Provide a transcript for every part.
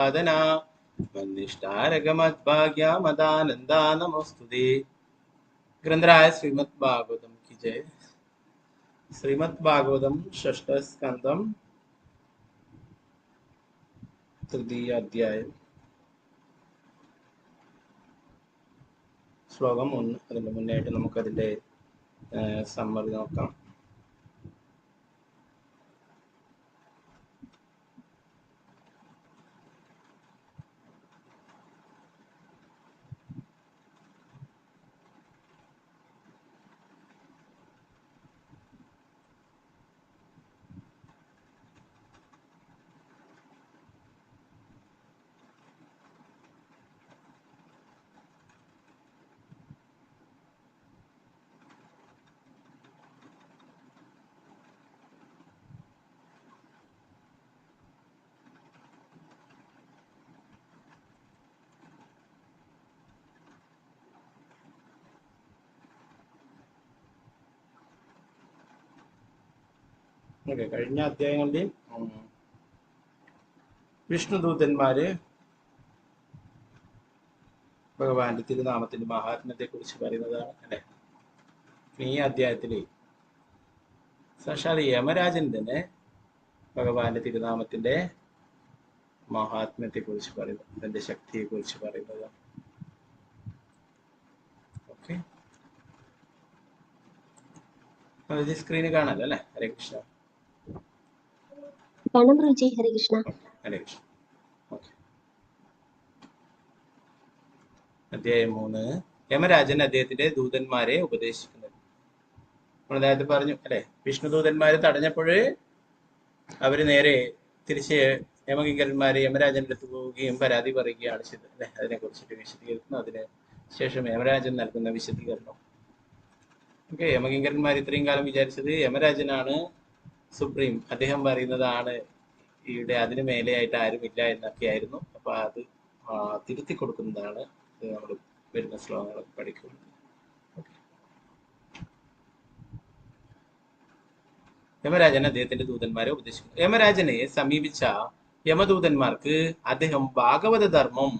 സാധന മന്നിഷ്ടാരകമദ്ഭാഗ്യമദാനന്ദ നമോസ്തുതേ. ഗ്രന്ഥരായ ശ്രീമദ് ഭാഗവതം की जय. ശ്രീമദ് ഭാഗവതം षष्ठ സ്കന്ധം തൃതീയ അധ്യായം ശ്ലോകം 1. അതിന്റെ മുന്നായിട്ട് നമുക്കതിന്റെ സമ്മറി നോക്കാം. കഴിഞ്ഞ അധ്യായങ്ങളിൽ വിഷ്ണുദൂതന്മാര് ഭഗവാന്റെ തിരുനാമത്തിന്റെ മഹാത്മ്യത്തെ കുറിച്ച് പറയുന്നതാണ് അല്ലെ. ഈ അധ്യായത്തില് സാക്ഷാൽ യമരാജൻ തന്നെ ഭഗവാന്റെ തിരുനാമത്തിന്റെ മഹാത്മ്യത്തെ കുറിച്ച് പറയുന്നു, അതിന്റെ ശക്തിയെ കുറിച്ച് പറയുന്നതാണ്. ഓക്കെ, സ്ക്രീന് കാണാലോ അല്ലെ. ഹരേ കൃഷ്ണ. ഹരേ കൃഷ്ണ. ഹരേ കൃഷ്ണ. ഓക്കെ, അധ്യായം 3. യമരാജൻ അദ്ദേഹത്തിന്റെ ദൂതന്മാരെ ഉപദേശിക്കുന്നത്. നമ്മൾ നേരത്തെ പറഞ്ഞു അല്ലെ, വിഷ്ണുദൂതന്മാരെ തടഞ്ഞപ്പോഴ് അവര് നേരെ തിരിച്ച് യമകിങ്കരന്മാരെ യമരാജന്റെ അടുത്ത് പോവുകയും പരാതി പറയുകയാണ് ചെയ്തത് അല്ലെ. അതിനെ കുറിച്ചിട്ട് വിശദീകരിക്കുന്നു. അതിന് ശേഷം യമരാജൻ നൽകുന്ന വിശദീകരണം. ഓക്കെ, യമകിങ്കരന്മാർ ഇത്രയും കാലം വിചാരിച്ചത് യമരാജനാണ് സുപ്രീം, അദ്ദേഹം പറയുന്നതാണ് ഇവിടെ, അതിന് മേലെയായിട്ട് ആരുമില്ല എന്നൊക്കെയായിരുന്നു. അപ്പൊ അത് തിരുത്തി കൊടുക്കുന്നതാണ് നമ്മൾ വരുന്ന ശ്ലോകങ്ങളൊക്കെ പഠിക്കുന്നത്. യമരാജൻ അദ്ദേഹത്തിന്റെ ദൂതന്മാരെ ഉപദേശിക്കുന്നു. യമരാജനെ സമീപിച്ച യമദൂതന്മാർക്ക് അദ്ദേഹം ഭാഗവത ധർമ്മം,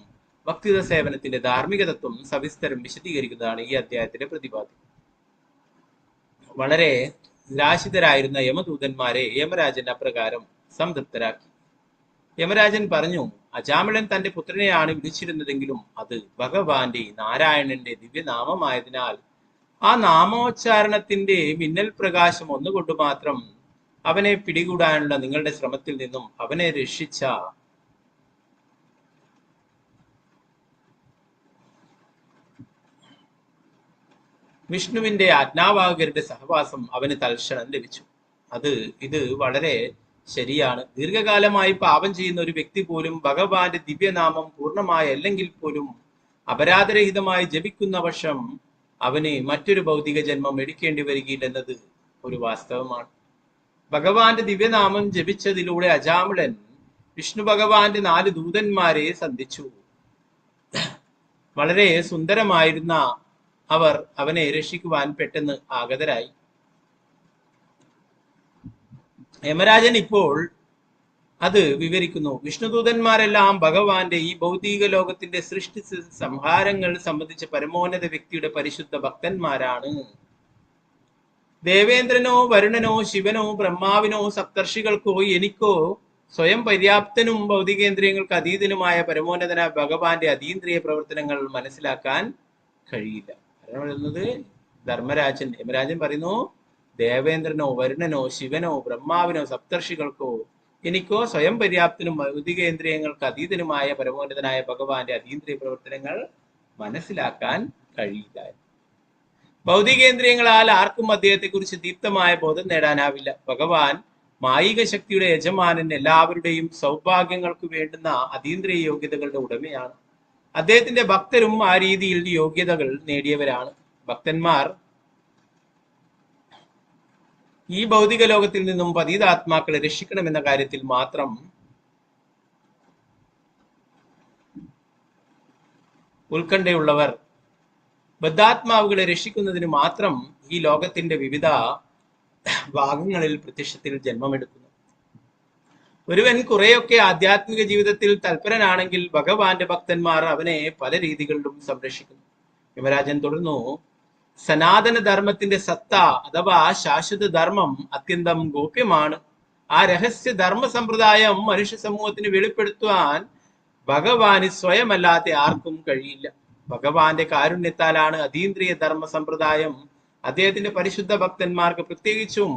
ഭക്തിത സേവനത്തിന്റെ ധാർമ്മികതത്വം സവിസ്തരം വിശദീകരിക്കുന്നതാണ് ഈ അധ്യായത്തിന്റെ പ്രതിപാദ്യം. വളരെ നിരാശിതരായിരുന്ന യമദൂതന്മാരെ യമരാജൻ അപ്രകാരം സംതൃപ്തരാക്കി. യമരാജൻ പറഞ്ഞു, അജാമിളൻ തന്റെ പുത്രനെയാണ് വിളിച്ചിരുന്നതെങ്കിലും അത് ഭഗവാന്റെ നാരായണന്റെ ദിവ്യനാമമായതിനാൽ ആ നാമോച്ചാരണത്തിന്റെ മിന്നൽ പ്രകാശം ഒന്നുകൊണ്ട് മാത്രം അവനെ പിടികൂടാനുള്ള നിങ്ങളുടെ ശ്രമത്തിൽ നിന്നും അവനെ രക്ഷിച്ച വിഷ്ണുവിന്റെ ആജ്ഞാവാഹകരുടെ സഹവാസം അവന് തൽക്ഷണം ലഭിച്ചു. ഇത് വളരെ ശരിയാണ്. ദീർഘകാലമായി പാപം ചെയ്യുന്ന ഒരു വ്യക്തി പോലും ഭഗവാന്റെ ദിവ്യനാമം പൂർണ്ണമായി അല്ലെങ്കിൽ പോലും അപരാധരഹിതമായി ജപിക്കുന്ന പക്ഷം അവന് മറ്റൊരു ഭൗതിക ജന്മം എടുക്കേണ്ടി വരികയില്ലെന്നത് ഒരു വാസ്തവമാണ്. ഭഗവാന്റെ ദിവ്യനാമം ജപിച്ചതിലൂടെ അജാമിളൻ വിഷ്ണു ഭഗവാന്റെ 4 ദൂതന്മാരെ സന്ധിച്ചു. വളരെ സുന്ദരമായിരുന്ന അവർ അവനെ രക്ഷിക്കുവാൻ പെട്ടെന്ന് ആഗതരായി. യമരാജൻ ഇപ്പോൾ അത് വിവരിക്കുന്നു. വിഷ്ണുദൂതന്മാരെല്ലാം ഭഗവാന്റെ ഈ ഭൗതിക ലോകത്തിന്റെ സൃഷ്ടി സംഹാരങ്ങൾ സംബന്ധിച്ച പരമോന്നത വ്യക്തിയുടെ പരിശുദ്ധ ഭക്തന്മാരാണ്. ദേവേന്ദ്രനോ വരുണനോ ശിവനോ ബ്രഹ്മാവിനോ സപ്തർഷികൾക്കോ എനിക്കോ സ്വയം പര്യാപ്തനും ഭൗതികേന്ദ്രിയങ്ങൾക്ക് അതീതനുമായ പരമോന്നതനായ ഭഗവാന്റെ അതീന്ദ്രിയ പ്രവർത്തനങ്ങൾ മനസ്സിലാക്കാൻ കഴിയില്ല. പറയുന്നത് ധർമ്മരാജൻ, യമരാജൻ പറയുന്നു, ദേവേന്ദ്രനോ വരുണനോ ശിവനോ ബ്രഹ്മാവിനോ സപ്തർഷികൾക്കോ എനിക്കോ സ്വയം പര്യാപ്തനും ഭൗതികേന്ദ്രിയങ്ങൾക്ക് അതീതനുമായ പരമോന്നതനായ ഭഗവാന്റെ അതീന്ദ്രിയ പ്രവർത്തനങ്ങൾ മനസ്സിലാക്കാൻ കഴിയില്ല. ഭൗതികേന്ദ്രിയങ്ങളാൽ ആർക്കും അദ്ദേഹത്തെ കുറിച്ച് ദീപ്തമായ ബോധം നേടാനാവില്ല. ഭഗവാൻ മായിക ശക്തിയുടെ യജമാനൻ, എല്ലാവരുടെയും സൗഭാഗ്യങ്ങൾക്ക് വേണ്ടുന്ന അതീന്ദ്രിയ യോഗ്യതകളുടെ ഉടമയാണ്. അദ്ദേഹത്തിന്റെ ഭക്തരും ആ രീതിയിൽ യോഗ്യതകൾ നേടിയവരാണ്. ഭക്തന്മാർ ഈ ഭൗതിക ലോകത്തിൽ നിന്നും പതീതാത്മാക്കളെ രക്ഷിക്കണമെന്ന കാര്യത്തിൽ മാത്രം ഉത്കണ്ഠയുള്ളവർ ബദ്ധാത്മാവുകളെ രക്ഷിക്കുന്നതിന് മാത്രം ഈ ലോകത്തിന്റെ വിവിധ ഭാഗങ്ങളിൽ പ്രത്യക്ഷത്തിൽ ജന്മമെടുക്കുന്നു. ഒരുവൻ കുറെയൊക്കെ ആധ്യാത്മിക ജീവിതത്തിൽ തൽപരനാണെങ്കിൽ ഭഗവാന്റെ ഭക്തന്മാർ അവനെ പല രീതികളിലും സംരക്ഷിക്കുന്നു. യമരാജൻ തുടർന്നു, സനാതന ധർമ്മത്തിന്റെ സത്ത അഥവാ ശാശ്വത ധർമ്മം അത്യന്തം ഗോപ്യമാണ്. ആ രഹസ്യ ധർമ്മ സമ്പ്രദായം മനുഷ്യ സമൂഹത്തിന് വെളിപ്പെടുത്തുവാൻ ഭഗവാന് സ്വയമല്ലാതെ ആർക്കും കഴിയില്ല. ഭഗവാന്റെ കാരുണ്യത്താലാണ് അതീന്ദ്രിയ ധർമ്മ സമ്പ്രദായം അദ്ദേഹത്തിന്റെ പരിശുദ്ധ ഭക്തന്മാർക്ക്, പ്രത്യേകിച്ചും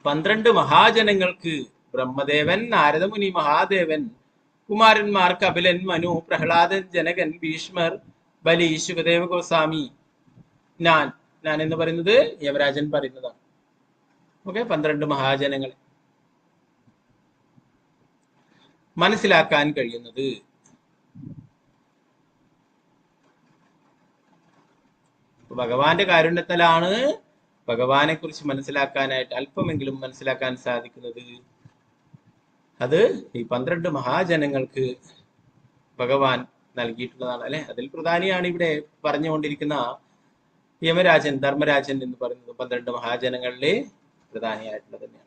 12 മഹാജനങ്ങൾക്ക്, ബ്രഹ്മദേവൻ, നാരദമുനി, മഹാദേവൻ, കുമാരന്മാർ കപിലൻ, മനു, പ്രഹ്ലാദൻ, ജനകൻ, ഭീഷ്മർ, ബലി, ശുകദേവ ഗോസ്വാമി, ഞാൻ എന്ന് പറയുന്നത് യമരാജൻ പറയുന്നതാണ്. ഓക്കെ, 12 മഹാജനങ്ങൾ മനസ്സിലാക്കാൻ കഴിയുന്നത് ഭഗവാന്റെ കാരുണ്യത്താലാണ് ഭഗവാനെ കുറിച്ച് മനസ്സിലാക്കാനായിട്ട് അല്പമെങ്കിലും മനസ്സിലാക്കാൻ സാധിക്കുന്നത്. അത് ഈ 12 മഹാജനങ്ങൾക്ക് ഭഗവാൻ നൽകിയിട്ടുള്ളതാണ് അല്ലെ. അതിൽ പ്രധാനിയാണ് ഇവിടെ പറഞ്ഞുകൊണ്ടിരിക്കുന്ന യമരാജൻ, ധർമ്മരാജൻ എന്ന് പറയുന്നത് 12 മഹാജനങ്ങളിലെ പ്രധാനിയായിട്ടുള്ളത് തന്നെയാണ്.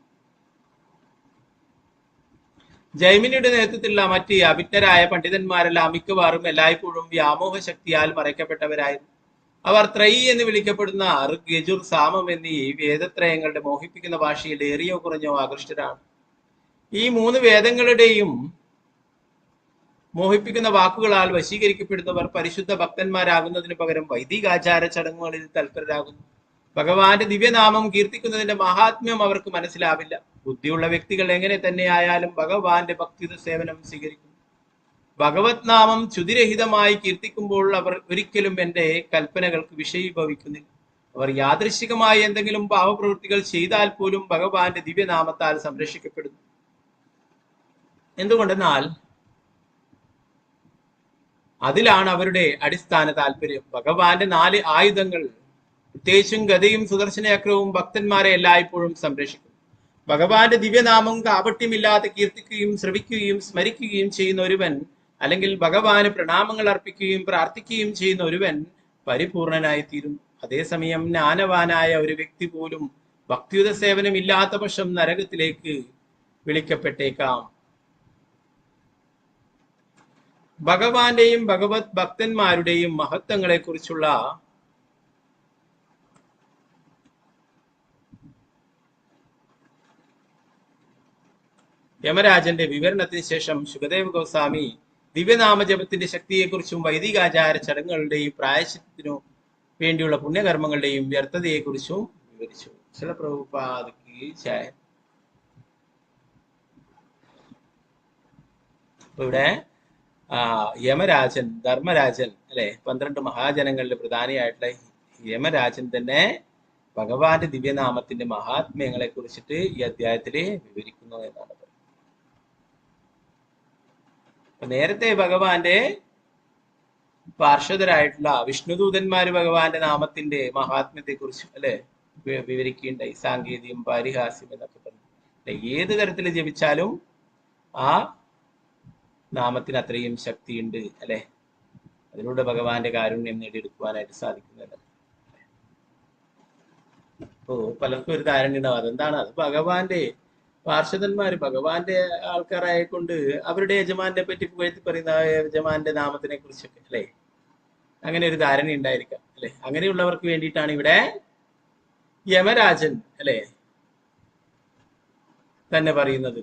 ജൈമിനിയുടെ നേതൃത്വത്തിലുള്ള മറ്റ് അഭിജ്ഞരായ പണ്ഡിതന്മാരെല്ലാം മിക്കവാറും എല്ലായ്പ്പോഴും വ്യാമോഹ ശക്തിയാൽ മറയ്ക്കപ്പെട്ടവരായിരുന്നു. അവർ ത്രൈ എന്ന് വിളിക്കപ്പെടുന്ന ഋഗ്, യജുർ, സാമം എന്നീ വേദത്രയങ്ങളുടെ മോഹിപ്പിക്കുന്ന ഭാഷയിൽ ഏറിയോ കുറഞ്ഞോ ആകൃഷ്ടരാണ്. ഈ 3 വേദങ്ങളുടെയും മോഹിപ്പിക്കുന്ന വാക്കുകളാൽ വശീകരിക്കപ്പെടുന്നവർ പരിശുദ്ധ ഭക്തന്മാരാകുന്നതിന് പകരം വൈദികാചാര ചടങ്ങുകളിൽ തൽപരരാകുന്നു. ഭഗവാന്റെ ദിവ്യനാമം കീർത്തിക്കുന്നതിന്റെ മഹാത്മ്യം അവർക്ക് മനസ്സിലാവില്ല. ബുദ്ധിയുള്ള വ്യക്തികൾ എങ്ങനെ തന്നെ ആയാലും ഭഗവാന്റെ ഭക്തിയുത സേവനം സ്വീകരിക്കുന്നു. ഭഗവത് നാമം ചുതിരഹിതമായി കീർത്തിക്കുമ്പോൾ അവർ ഒരിക്കലും എന്റെ കൽപ്പനകൾക്ക് വിഷയീഭവിക്കുന്നില്ല. അവർ യാദൃശികമായി എന്തെങ്കിലും പാവപ്രവൃത്തികൾ ചെയ്താൽ പോലും ഭഗവാന്റെ ദിവ്യനാമത്താൽ സംരക്ഷിക്കപ്പെടുന്നു. എന്തുകൊണ്ടെന്നാൽ അതിലാണ് അവരുടെ അടിസ്ഥാന താല്പര്യം. ഭഗവാന്റെ 4 ആയുധങ്ങൾ, പ്രത്യേകിച്ചും ഗദയും സുദർശനചക്രവും ഭക്തന്മാരെ എല്ലായ്പ്പോഴും സംരക്ഷിക്കും. ഭഗവാന്റെ ദിവ്യനാമം കാപട്യമില്ലാതെ കീർത്തിക്കുകയും ശ്രവിക്കുകയും സ്മരിക്കുകയും ചെയ്യുന്ന ഒരുവൻ, അല്ലെങ്കിൽ ഭഗവാന് പ്രണാമങ്ങൾ അർപ്പിക്കുകയും പ്രാർത്ഥിക്കുകയും ചെയ്യുന്ന ഒരുവൻ പരിപൂർണനായി തീരുന്നു. അതേസമയം ജ്ഞാനവാനായ ഒരു വ്യക്തി പോലും ഭക്തിയുത സേവനം ഇല്ലാത്ത പക്ഷം നരകത്തിലേക്ക് വിളിക്കപ്പെട്ടേക്കാം. ഭഗവാന്റെയും ഭഗവത് ഭക്തന്മാരുടെയും മഹത്വങ്ങളെ കുറിച്ചുള്ള യമരാജന്റെ വിവരണത്തിന് ശേഷം ശുകദേവ ഗോസ്വാമി ദിവ്യനാമജപത്തിന്റെ ശക്തിയെക്കുറിച്ചും വൈദികാചാര ചടങ്ങുകളുടെയും പ്രായശ്ചിത്തത്തിനു വേണ്ടിയുള്ള പുണ്യകർമ്മങ്ങളുടെയും വ്യർത്ഥതയെക്കുറിച്ചും വിവരിച്ചു. ശ്രീല പ്രഭുപാദക്ക് ജയ. ഇവിടെ യമരാജൻ, ധർമ്മരാജൻ അല്ലെ, 12 മഹാജനങ്ങളിൽ പ്രധാനിയായിട്ടുള്ള യമരാജൻ തന്നെ ഭഗവാന്റെ ദിവ്യനാമത്തിന്റെ മഹാത്മ്യങ്ങളെ കുറിച്ചിട്ട് ഈ അധ്യായത്തില് വിവരിക്കുന്നു എന്നാണ്. നേരത്തെ ഭഗവാന്റെ പാർഷദരായിട്ടുള്ള വിഷ്ണുദൂതന്മാര് ഭഗവാന്റെ നാമത്തിന്റെ മഹാത്മ്യത്തെ കുറിച്ച് അല്ലെ വിവരിക്കുകയുണ്ടായി. സാങ്കേതികം, പാരിഹാസ്യം എന്നൊക്കെ പറഞ്ഞു. ഏത് തരത്തിൽ ജപിച്ചാലും ആ നാമത്തിന് അത്രയും ശക്തിയുണ്ട് അല്ലെ. അതിലൂടെ ഭഗവാന്റെ കാരുണ്യം നേടിയെടുക്കുവാനായിട്ട് സാധിക്കുന്നില്ല. അപ്പോ പലർക്കും ഒരു ധാരണ ഉണ്ടാവും, അതെന്താണ്, അത് ഭഗവാന്റെ പാർഷദന്മാര്, ഭഗവാന്റെ ആൾക്കാരായിക്കൊണ്ട് അവരുടെ യജമാനെ പറ്റി പുകഴ്ത്തി പറയുന്ന യജമാന്റെ നാമത്തിനെ കുറിച്ചൊക്കെ അല്ലെ, അങ്ങനെ ഒരു ധാരണ ഉണ്ടായിരിക്കാം അല്ലെ. അങ്ങനെയുള്ളവർക്ക് വേണ്ടിയിട്ടാണ് ഇവിടെ യമരാജൻ അല്ലെ തന്നെ പറയുന്നത്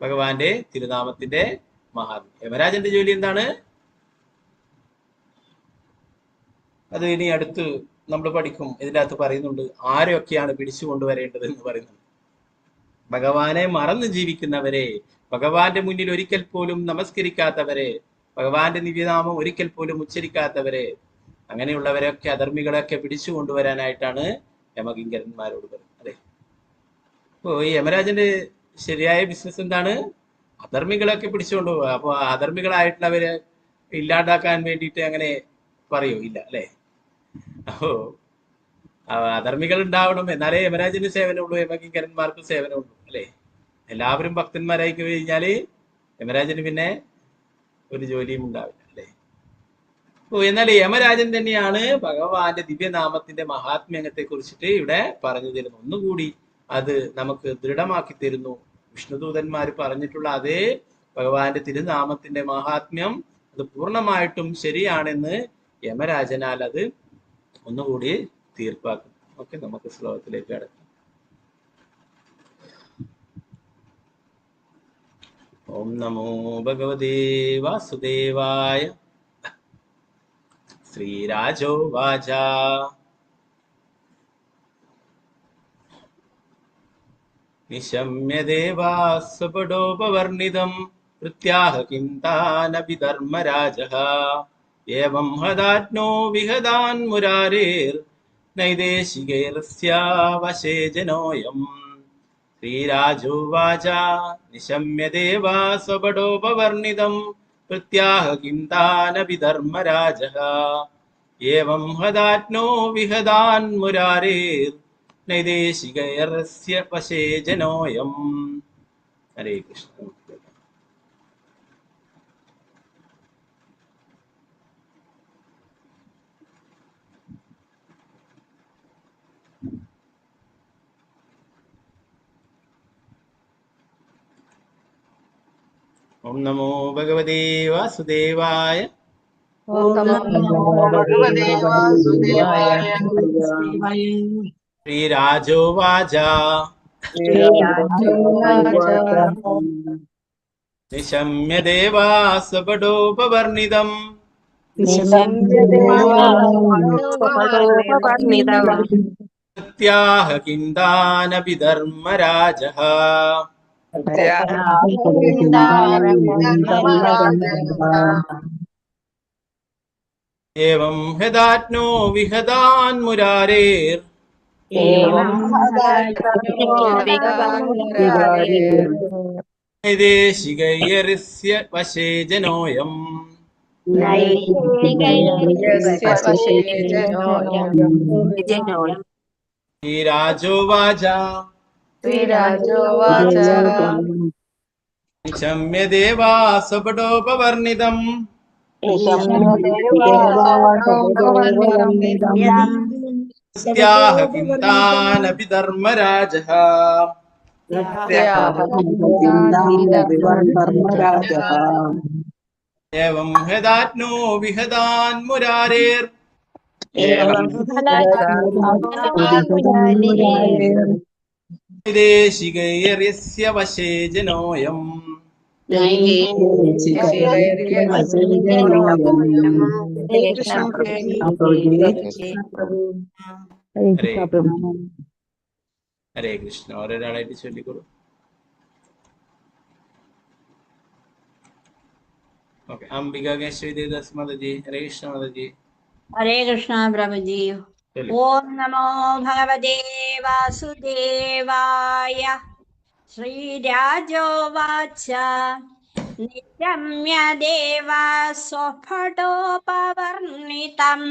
ഭഗവാന്റെ തിരുനാമത്തിന്റെ മഹാത്മ്യം. യമരാജന്റെ ജോലി എന്താണ്, അത് ഇനി അടുത്ത് നമ്മൾ പഠിക്കും. ഇതിനകത്ത് പറയുന്നുണ്ട് ആരെയൊക്കെയാണ് പിടിച്ചു കൊണ്ടുവരേണ്ടത് എന്ന് പറയുന്നുണ്ട്. ഭഗവാനെ മറന്നു ജീവിക്കുന്നവരെ, ഭഗവാന്റെ മുന്നിൽ ഒരിക്കൽ പോലും നമസ്കരിക്കാത്തവരെ, ഭഗവാന്റെ ദിവ്യനാമം ഒരിക്കൽ പോലും ഉച്ചരിക്കാത്തവരെ, അങ്ങനെയുള്ളവരൊക്കെ അധർമ്മികളൊക്കെ പിടിച്ചു കൊണ്ടുവരാനായിട്ടാണ് യമകിങ്കരന്മാരോട് പറയുന്നത് അല്ലെ. അപ്പോ ഈ യമരാജന്റെ ശരിയായ ബിസിനസ് എന്താണ്, അധർമ്മികളൊക്കെ പിടിച്ചുകൊണ്ടുപോവുക. അപ്പൊ അധർമ്മികളായിട്ടുള്ളവരെ ഇല്ലാണ്ടാക്കാൻ വേണ്ടിയിട്ട് അങ്ങനെ പറയൂ ഇല്ല അല്ലെ. അപ്പോ അധർമ്മികൾ ഉണ്ടാവണം, എന്നാലേ യമരാജന് സേവനമുള്ളൂ, യമകിങ്കരന്മാർക്ക് സേവനമുള്ളൂ അല്ലെ. എല്ലാവരും ഭക്തന്മാരായി കഴിഞ്ഞാല് യമരാജന് പിന്നെ ഒരു ജോലിയും ഉണ്ടാവില്ല അല്ലെ. ഓ, എന്നാൽ യമരാജൻ തന്നെയാണ് ഭഗവാന്റെ ദിവ്യനാമത്തിന്റെ മഹാത്മ്യത്തെ കുറിച്ചിട്ട് ഇവിടെ പറഞ്ഞു തരുന്നു. ഒന്നുകൂടി അത് നമുക്ക് ദൃഢമാക്കി തരുന്നു. വിഷ്ണുദൂതന്മാർ പറഞ്ഞിട്ടുള്ള അതേ ഭഗവാന്റെ തിരുനാമത്തിന്റെ മഹാത്മ്യം അത് പൂർണ്ണമായിട്ടും ശരിയാണെന്ന് യമരാജനാൽ അത് ഒന്നുകൂടി തീർപ്പാക്കും. ഓക്കെ, നമുക്ക് ശ്ലോകത്തിലേക്ക് കടക്കാം. ഓം നമോ ഭഗവതേ വാസുദേവായ. ശ്രീരാജോവാച നിശമ്യ ദേവാസ്വപടോപവർണിതം പ്രത്യാഹ കിം താനപി ധർമ്മരാജഃ ഏവം ഹദാജ്ഞോ വിഹദാൻ മുരാരേർ നൈദേശികൈർസ്യാവശേ ജനോയം. ശ്രീരാജോവാച നിശമ്യ ദേവാസ്വപടോപവർണിതം പ്രത്യാഹ കിം താനപി ധർമ്മരാജഃ ഏവം ഹദാജ്ഞോ വിഹദാൻ മുരാരേർ നൈദേശികൈർസ്യ വശേ ജനോയം. ഹരേ കൃഷ്ണ. ഓം നമോ ഭഗവതേ വാസുദേവായ. ഓം നമോ ഭഗവതേ വാസുദേവായ. ശ്രീരാജോവാച നിശമ്യ ദേവാസ്വപടോപവർണിതം പ്രത്യാഹ കിം താനപി ധർമ്മരാജഃ ഏവം ഹദാജ്ഞോ വിഹദാൻ മുരാരേർ നൈദേശികൈർസ്യ വശേ ജനോയം. ശ്രീരാജോവാച നിശമ്യ ദേവാസ്വപടോപവർണിതം പ്രത്യാഹ കിം താനപി ധർമ്മരാജഃ ഏവം ഹദാജ്ഞോ വിഹദാൻ മുരാരേർ നൈദേശികൈർയസ്യ വശേ ജനോയം. ഹരേ കൃഷ്ണ. ഒരാളായിട്ട് ചൊല്ലിക്കൊള്ളു. ഓക്കെ, അംബിക കേശവ ദേവദാസ് മാതാജി. ഹരേ കൃഷ്ണ മാതാജി. ഹരേ കൃഷ്ണ പ്രഭുജി. ഓം നമോ ഭഗവതേ വാസുദേവായ. ശ്രീരാജോവാച നിശമ്യ ദേവാസ്വപടോപവർണിതം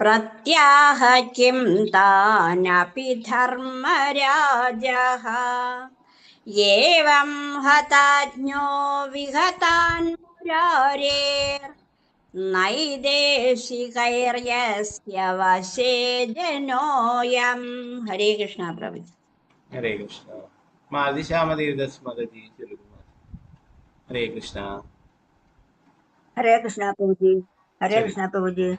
പ്രത്യാഹ കിം താനപി ധർമ്മരാജഃ ഏവം ഹതാജ്ഞോ വിഹതാൻ മുരാരേർ നൈദേശികൈർയസ്യ വശേ ജനോയം. ഹരേ കൃഷ്ണ പ്രഭുജി. ഹരേ കൃഷ്ണ. മാലതി ശ്യാമദേവദാസ് മാതാജി ചൊല്ലുക. ഹരേ കൃഷ്ണ. ഹരേ കൃഷ്ണ പ്രഭുജി. ഹരേ കൃഷ്ണ പ്രഭുജി.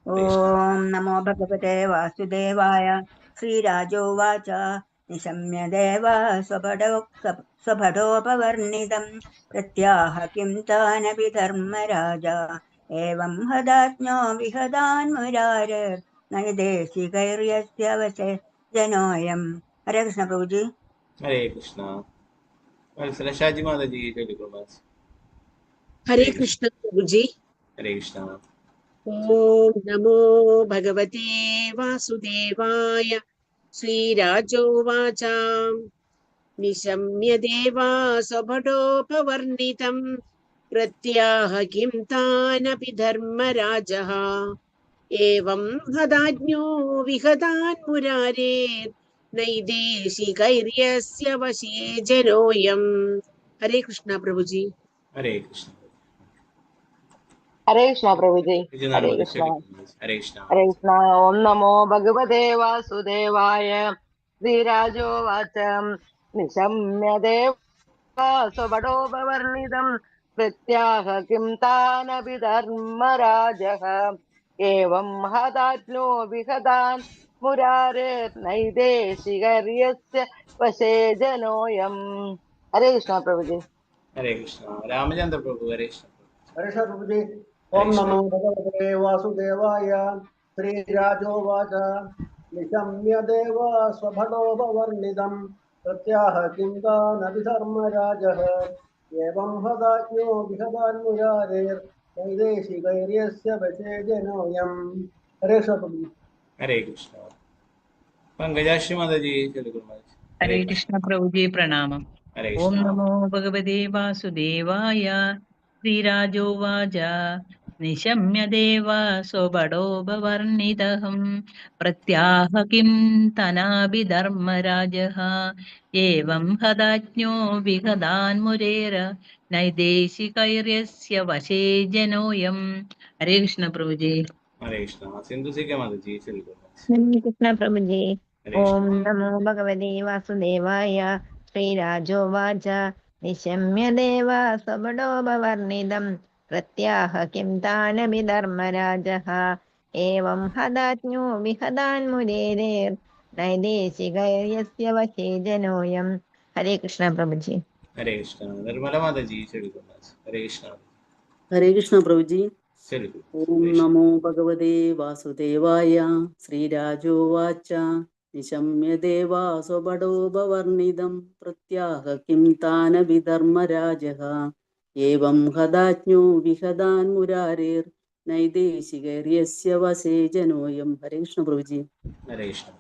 ഓം നമോ ഭഗവതേ വാസുദേവായ. ശ്രീരാജോവാച നിശമ്യ ദേവാസ്വപടോപവർണിതം പ്രത്യാഹ കിം താനപി ധർമ്മരാജ ഏവം ഹദാജ്ഞോ വിഹദാൻ മുരാരേർ നൈദേശികൈർയസ്യ വശേ ജനോയം. ഹരേ കൃഷ്ണ പ്രഭുജി. ഹരേ കൃഷ്ണ. വത്സല ഷാജി മാതാജി ചൊല്ലിക്കൊള്ളു. ഹരേ കൃഷ്ണ പ്രഭുജി. ഹരേ കൃഷ്ണ. ഓം നമോ ഭഗവതേ വാസുദേവായ. ശ്രീരാജോവാച നിശമ്യ ദേവാസ്വപടോപവർണിതം പ്രത്യാഹ കിം താനപി ധർമ്മരാജഃ ഏവം ഹദാജ്ഞോ വിഹദാൻ മുരാരേർ നൈദേശികൈർയസ്യ വശേ ജനോയം. ഹരേ കൃഷ്ണ പ്രഭുജി. ഹരേ കൃഷ്ണ. ഹരേ കൃഷ്ണ പ്രഭുജി. ഹരേ കൃഷ്ണ. ഹരേ കൃഷ്ണ. ഹരേ കൃഷ്ണ. ഓം നമോ ഭഗവതേ വാസുദേവായ. ശ്രീരാജോവാച നിശമ്യ ദേവാസ്വപടോപവർണിതം स्वबडोपवर्णितं प्रत्याह किं तानपि धर्मराजः एवं हतात्नो विहतान् मुरारेर्नैदेशिकर्यस्य वशे जनोऽयम्। हरे कृष्ण प्रभु जी। हरे कृष्ण। रामचंद्र प्रभु हरे कृष्ण। हरेश प्रभु जी। हरे ओम कृष्ण। नमो भगवते वासुदेवाय। श्रीराजोवाच निशम्य देव स्वभटोपवर्णितं प्रत्याह किं दानविधर्मराजः एवं हदाज्ञो विहदान्मुरारेर्वैदेशिकैर्यस्य वशे जनोऽयम्। हरेश प्रभु जी। हरे कृष्ण। पंकजाश्री माता जी चलो गुरु माता जी। हरे हरे कृष्ण। कृष्ण प्रभु जी प्रणाम। हरे ओम कृष्ण। नमो भगवते वासुदेवाय। श्रीराजोवाच निशम्य देवा स्वबडोपवर्णितहं प्रत्याह किं तनाभिधर्मराजः एवं हदाज्ञो विहदान्मुरेर नैदेशिकैर्यस्य वशे जनोऽयम्। हरे कृष्ण प्रभु जी। हरे कृष्ण। सिंधु सिंह माता जी चलो गुरु माता जी। हरे कृष्ण प्रभु जी। हरे ओम कृष्ण। नमो भगवते वासुदेवाय। श्रीराजोवाच निशम्य देव स्वबडोपवर्णितं प्रत्याह किं तानभिधर्मराजः एवं हदाज्ञो विहदान्मुरेरेर्नैदेशिकैर्यस्य वशे जनोऽयम्। हरे कृष्ण प्रभु जी। हरे कृष्ण। निर्मला माता जी चलो गुरु माता जी। हरे कृष्ण। हरे कृष्ण प्रभु जी। चलो गुरु। ओम हरे कृष्ण। नमो भगवते वासुदेवाय। श्रीराजोवाच निशम्य देवा स्वबडोपवर्णितं प्रत्याह किं तानभिधर्मराजः एवं हदाज्ञो विहदान् मुरारेर्नैदेशिकैर्यस्य वशे जनोऽयम्। हरे कृष्ण प्रभु जी। हरे कृष्ण।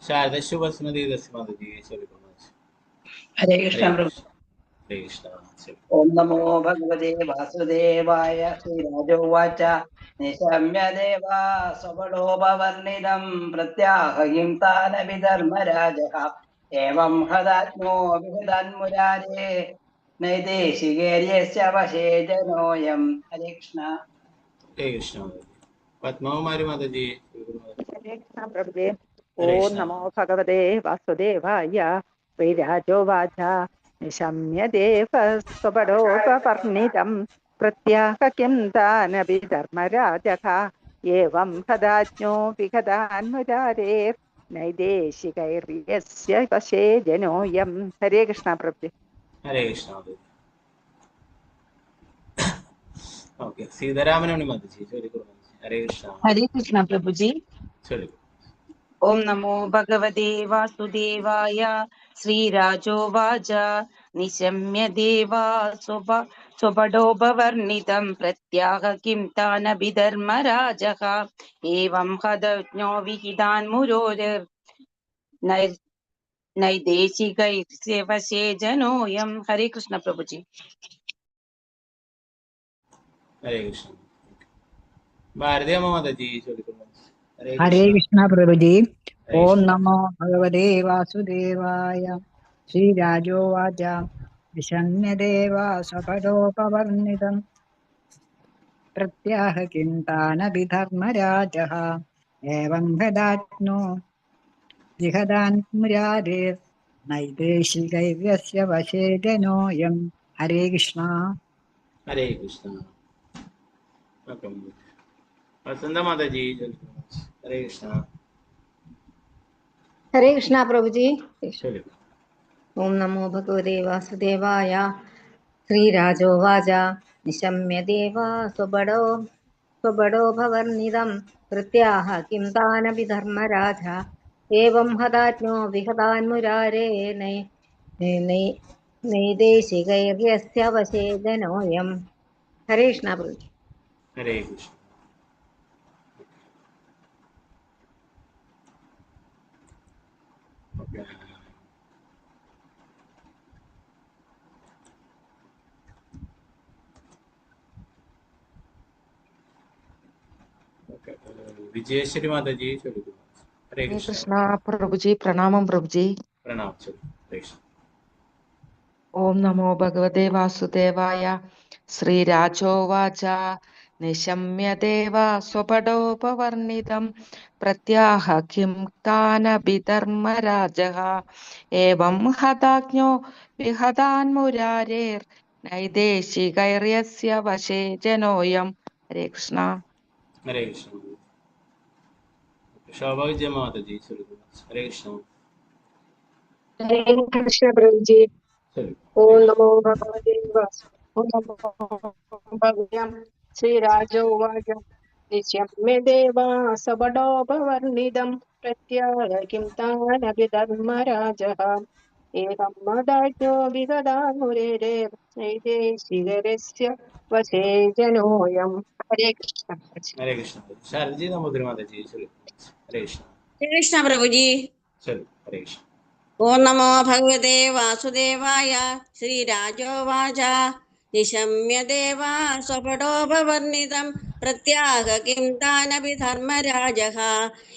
शारदा शुभ सुमति दस माता जी चलो गुरु माता जी। हरे हरे कृष्ण प्रभु। कृष्ण। हरे कृष्ण। चलो। ओम नमो भगवते वासुदेवाय। श्रीराजोवाच निशम्य देवा स्वबडोपवर्णितं प्रत्याह किं तानभिधर्मराजः एवं हदात्मो विहदन्मुरारे नैदेशिकेर्यस्य वशे जनोऽयम्। हरे कृष्ण। हरे कृष्ण। पद्मावती माता जी चलो गुरु माता जी। हरे कृष्ण प्रभु जी। हरे ओम कृष्ण। नमो भगवते वासुदेवाय। श्रीराजोवाच निशम्य देव स्वबडोपवर्णितं प्रत्याह किं दानविधर्मराजः एवं हदाज्ञो विगतान्मुरारेर्नैदेशिकैर्यस्य वशे जनोऽयम्। हरे कृष्ण प्रभु जी। हरे कृष्ण। ओके सीतारामन माता जी चलो गुरु माता जी। हरे कृष्ण। हरे कृष्ण प्रभु जी। चलो। ओम नमो भगवते वासुदेवाय। श्रीराजोवाच निशम्य देवा स्वबडोपवर्णितं प्रत्याह किं तानभिधर्मराजः एवं हदज्ञो विहितान्मुरोर्नैदेशिकैर्स्य वशे जनोऽयम्। हरे कृष्ण प्रभु जी। हरे कृष्ण। भारती अम्मा माता जी चलो गुरु माता जी। हरे हरे कृष्ण। कृष्ण प्रभु जी। हरे ओम कृष्ण। नमो भगवते वासुदेवाय। श्रीराजोवाच विशन्य देवा स्वपदोपवर्णितं प्रत्याह किं तानभिधर्मराजः एवं हदात्नो जिहदान् मुरारेर्नैदेशिकैर्यस्य वशे जनोऽयम्। हरे कृष्ण। हरे कृष्ण। ओके वसंता माता जी चलो गुरु माता जी। हरे कृष्ण। हरे कृष्ण प्रभु जी। चलो। ओम नमो भगवते वासुदेवाय। श्रीराजोवाच निशम्य देवा स्वबडोपवर्णितं प्रत्याह किं तानभिधर्मराज एवं हदाज्ञो विहतान्मुरारे नैदेशिकैर्यस्य वशे जनोऽयम्। हरे कृष्ण प्रभु जी। हरे कृष्ण। ओके ओके विजयश्री माता जी चलो गुरु माता जी। हरे हरे कृष्ण। कृष्ण प्रभु जी प्रणामं प्रभु जी। प्रणाम चलो। हरे कृष्ण। ओम नमो भगवते वासुदेवाय। श्रीराजोवाच निशम्य देवा स्वपडोपवर्णितं प्रत्याह किं तानभिधर्मराजः एवं हताज्ञो വിഹതാൻമുരാരേർ നൈദേശികൈര്യസ്യ വശേ ജനോയം. ഹരേ കൃഷ്ണ. ഹരേ കൃഷ്ണ. ശോഭാവിജയ മാതാജി ചൊല്ലുക. ഹരേ കൃഷ്ണ. ഹരേ കൃഷ്ണ പ്രഭുജി. ഓം നമോ ഭഗവതേ വാസുദേവായ. ശ്രീരാജോവാച നിശ്യം മേ ദേവാ സപടോപവർണിതം പ്രത്യാഹ കിം താനഭിധർമ്മരാജഃ ഏകം മദാജ്ഞോ വിഗതാമുരേരേർ നൈദേശികരസ്യ വശേ ജനോയം. ഹരേ കൃഷ്ണ. ഹരേ കൃഷ്ണ. ശാരദജി നമ്പൂതിരി മാതാജി ചൊല്ലുക. ഹരേ കൃഷ്ണ. കൃഷ്ണ പ്രഭുജി. ചൊല്ലു. ഹരേ കൃഷ്ണ. ഓം നമോ ഭഗവതേ വാസുദേവായ. ശ്രീരാജോവാച നിശമ്യ ദേവാ സ്വപടോപവർണിതം പ്രത്യാഹ കിം താനപി ധർമ്മരാജഃ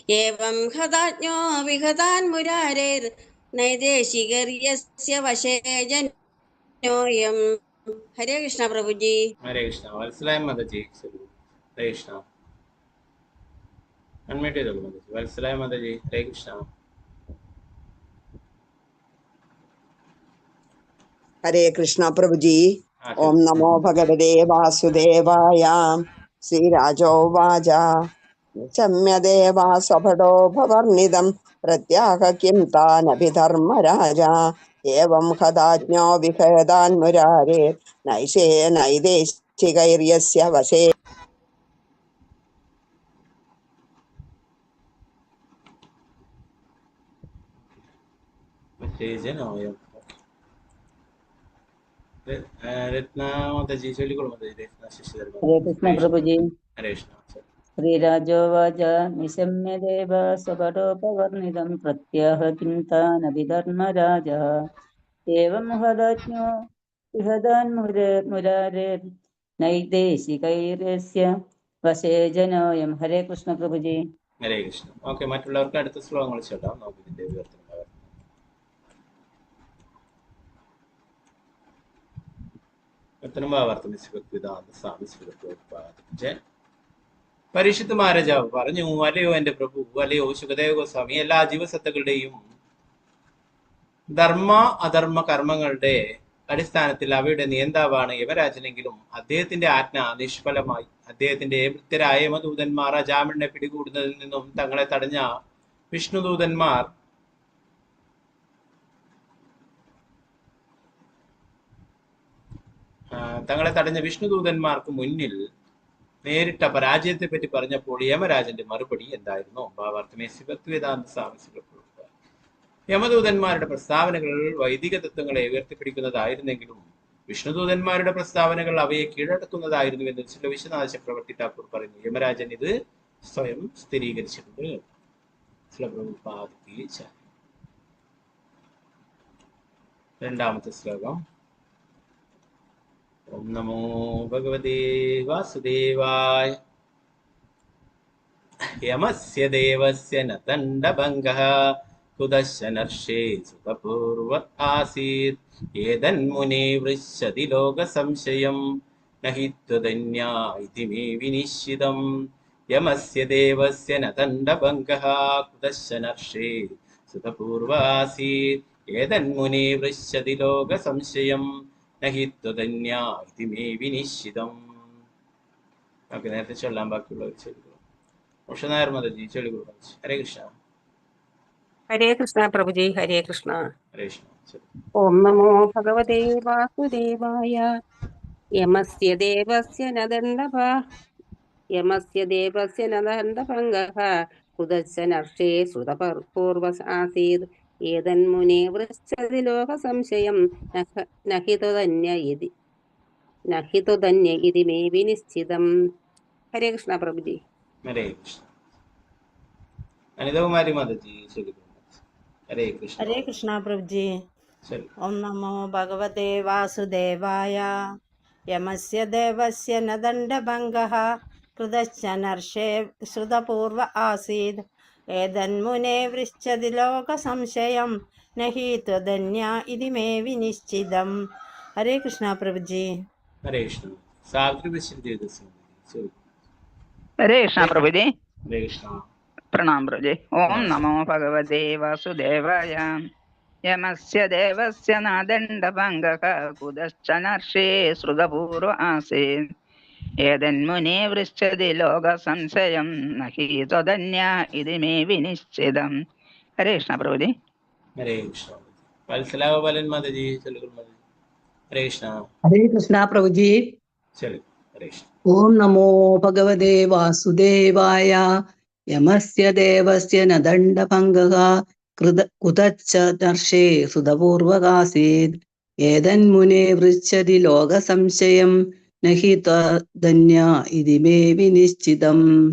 ഏവം ഹതാജ്ഞോ വിഹതാൻമുരാരേർ നൈദേശികര്യസ്യ വശേ ജനോയം. ഹരേ കൃഷ്ണ പ്രഭുജി. ഹരേ കൃഷ്ണ. വത്സലായ മാതാജി ചൊല്ലു. ഹരേ കൃഷ്ണ. അൺമ്യൂട്ട് ചെയ്തോളൂ മാതാജി. വത്സലായ മാതാജി. ഹരേ കൃഷ്ണ. ഹരേ കൃഷ്ണ പ്രഭുജി. ആ ഓം ചൊല്ലു. നമോ ഭഗവതേ വാസുദേവായ. ശ്രീരാജോവാച നിശമ്യ ദേവാ സ്വപടോപവർണിതം പ്രത്യാഹ കിം താനഭിധർമ്മരാജ ഏവം ഹതാജ്ഞോ വിഹതാൻമുരാരേ നൈദേശികൈര്യസ്യ വശേ. ജനോയം. രത്ന മാതാജി ചൊല്ലിക്കോളൂ മാതാജി. രത്ന ശശിധർ ഹരേ മാതാജി. കൃഷ്ണ ഹരേ കൃഷ്ണ. പ്രഭുജി. ഹരേ കൃഷ്ണ. ശ്രീരാജോവാച നിശമ്യ ദേവ സ്വപടോപവർണിതം പ്രത്യാഹ കിം താനഭിധർമ്മരാജഃ ഏവം ഹതാജ്ഞോ വിഹതാൻമുരാരേർ നൈദേശികൈര്യസ്യ വശേ ജനോയം. ഹരേ കൃഷ്ണ പ്രഭുജി. ഹരേ കൃഷ്ണ. ഓക്കെ, മറ്റുള്ളവർക്ക് അടുത്ത ശ്ലോകങ്ങൾ ചൊല്ലാം. നമുക്ക് ഇതിന്റെ വിവർത്തനം പരീക്ഷിത് മഹാരാജാവ് പറഞ്ഞു, അല്ലയോ എന്റെ പ്രഭു, അല്ലയോ സുഖദേവ ഗോസ്വാമി, എല്ലാ ജീവസത്തകളുടെയും ധർമ്മ അധർമ്മ കർമ്മങ്ങളുടെ അടിസ്ഥാനത്തിൽ അവയുടെ നിയന്താവാണ് യമരാജനെങ്കിലും അദ്ദേഹത്തിന്റെ ആജ്ഞ നിഷ്ഫലമായി. അദ്ദേഹത്തിന്റെ ഭൃത്യരായ യമദൂതന്മാർ അജാമിനെ പിടികൂടുന്നതിൽ നിന്നും തങ്ങളെ തടഞ്ഞ വിഷ്ണുദൂതന്മാർ വിഷ്ണുദൂതന്മാർക്ക് മുന്നിൽ നേരിട്ട പരാജയത്തെ പറ്റി പറഞ്ഞപ്പോൾ യമരാജന്റെ മറുപടി എന്തായിരുന്നു? ഭാവാർത്ഥമേ ശിവത്വേദാന്ത സ്വാമി. യമദൂതന്മാരുടെ പ്രസ്താവനകൾ വൈദിക തത്വങ്ങളെ ഉയർത്തിപ്പിടിക്കുന്നതായിരുന്നെങ്കിലും വിഷ്ണുദൂതന്മാരുടെ പ്രസ്താവനകൾ അവയെ കീഴടക്കുന്നതായിരുന്നു എന്ന് ചില വിശ്വനാഥ ചക്രവർത്തി ഠാക്കൂർ പറയുന്നു. യമരാജൻ ഇത് സ്വയം സ്ഥിരീകരിച്ചിട്ടുണ്ട്. രണ്ടാമത്തെ ശ്ലോകം. ഓം നമോ ഭഗവതേ വാസുദേവായ. യമസ്യ ദേവസ്യ ന ദണ്ഡഭംഗഃ കുദശനർഷേ സുതപൂർവത് ആസീത് ഏതന്മുനെ വൃശ്യതി ലോകസംശയം നഹി ത്വദന്യാ ഇതി മേ വിനിശ്ചിതം. യമസ്യ ദേവസ്യ ന ദണ്ഡഭംഗഃ കുദശനർഷേ സുതപൂർവാസീത് ഏതന്മുനെ വൃശ്യതി ലോകസംശയം നഹി ത്വദന്യാ ഇതി മേ വിനിശ്ചിതം. ഓക്കെ, നേരത്തെ ചൊല്ലാൻ ബാക്കിയുള്ളവർ ചൊല്ലിക്കോളൂ. ഉഷനായർ മാതാജി ചൊല്ലിക്കോളൂ. ഹരേ കൃഷ്ണ. ഹരേ കൃഷ്ണ പ്രഭുജി. ഹരേ കൃഷ്ണ. ഹരേ കൃഷ്ണ. ഓം നമോ ഭഗവതേ വാസുദേവായ. യമസ്യ ദേവസ്യ ന ദണ്ഡഭംഗഃ കുദശനർഷേ ശ്രുതപൂർവ ആസീത് ഏതന്മുനെ വൃശ്ചതി ലോകസംശയം നഹി ത്വദന്യ ഇതി മേ വിനിശ്ചിതം. ഹരേ കൃഷ്ണ പ്രഭുജി. ഹരേ കൃഷ്ണ. അനിതകുമാരി മാതാജി ചൊല്ലിക്കോളൂ. ഹരേ കൃഷ്ണ. ഹരേ കൃഷ്ണ പ്രഭുജി. ശരി. ഓം നമോ ഭഗവതേ വാസുദേവായ. യമസ്യ ദേവസ്യ ന ദണ്ഡഭംഗഃ കൃതശ്ചനർഷേ ശ്രുതപൂർവ ആസീത് ഏതന്മുനെ വൃശ്ചതി ലോകസംശയം നഹി ത്വദന്യാ ഇതി മേ വിനിശ്ചിതം. ഹരേ കൃഷ്ണ പ്രഭുജി. ഹരേ കൃഷ്ണ. സാവിത്രി ബശ്രീ ഹരേ കൃഷ്ണ പ്രഭുജി. ഹരേ കൃഷ്ണ. പ്രണാം പ്രഭുജി. ഓം നമോ ഭഗവതേ വാസുദേവായ. യമസ്യ ദേവസ്യ നാദണ്ഡഭംഗഃ കുതശ്ചനർഷേ ശ്രുതപൂർവ ആസീത് ഏതന്മുനെ പൃച്ഛതി ലോക സംശയം നഹി ത്വദന്യ ഇതി മേ വിനിശ്ചിതം. ഹരേ കൃഷ്ണ പ്രഭുജി. ഹരേ കൃഷ്ണ. വത്സലാഗോപാലൻ മാതാജി ചൊല്ലുകൾ മാതാജി. ഹരേ കൃഷ്ണ. ഹരേ കൃഷ്ണ പ്രഭുജി. ചൊല്ലു. ഹരേ കൃഷ്ണ. ഓം നമോ ഭഗവതേ വാസുദേവായ. യമസ്യ ദേവസ്യ നദണ്ഡഭംഗഃ കുതശ്ച നർഷേ സുതപൂർവകാസീത് ഏതന്മുനെ പൃച്ഛതി ലോകസംശയം നഹി ത്വദന്യ ഇതി മേ വിനിശ്ചിതം.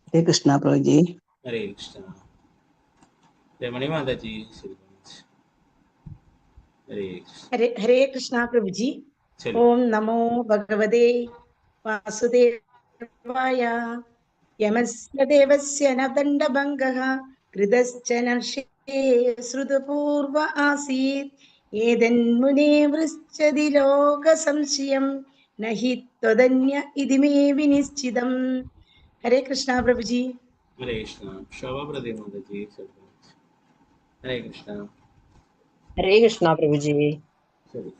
ഹരേ കൃഷ്ണ പ്രഭുജി. ഹരേ കൃഷ്ണ. രമണി മാതാജി ചൊല്ലുകൾ. ഹരേ കൃഷ്ണ. ഹരേ കൃഷ്ണ പ്രഭുജി. ചൊല്ലു. ഓം നമോ ഭഗവതേ വാസുദേവായ. യമസ്യ ദേവസ്യ നദണ്ഡഭംഗഃ കൃതശ്ച നർഷേ ശ്രുതപൂർവ ആസീത് ഏതന്മുനെ പൃച്ഛതി ലോകസംശയം നഹി ത്വദന്യ ഇതി മേ വിനിശ്ചിതം. ഹരേ കൃഷ്ണ പ്രഭുജി. ഹരേ കൃഷ്ണ. ശോഭപ്രദേ മാതാജി ചൊല്ലുകൾ. ഹരേ കൃഷ്ണ. ഹരേ കൃഷ്ണ പ്രഭുജി. ചൊല്ലു.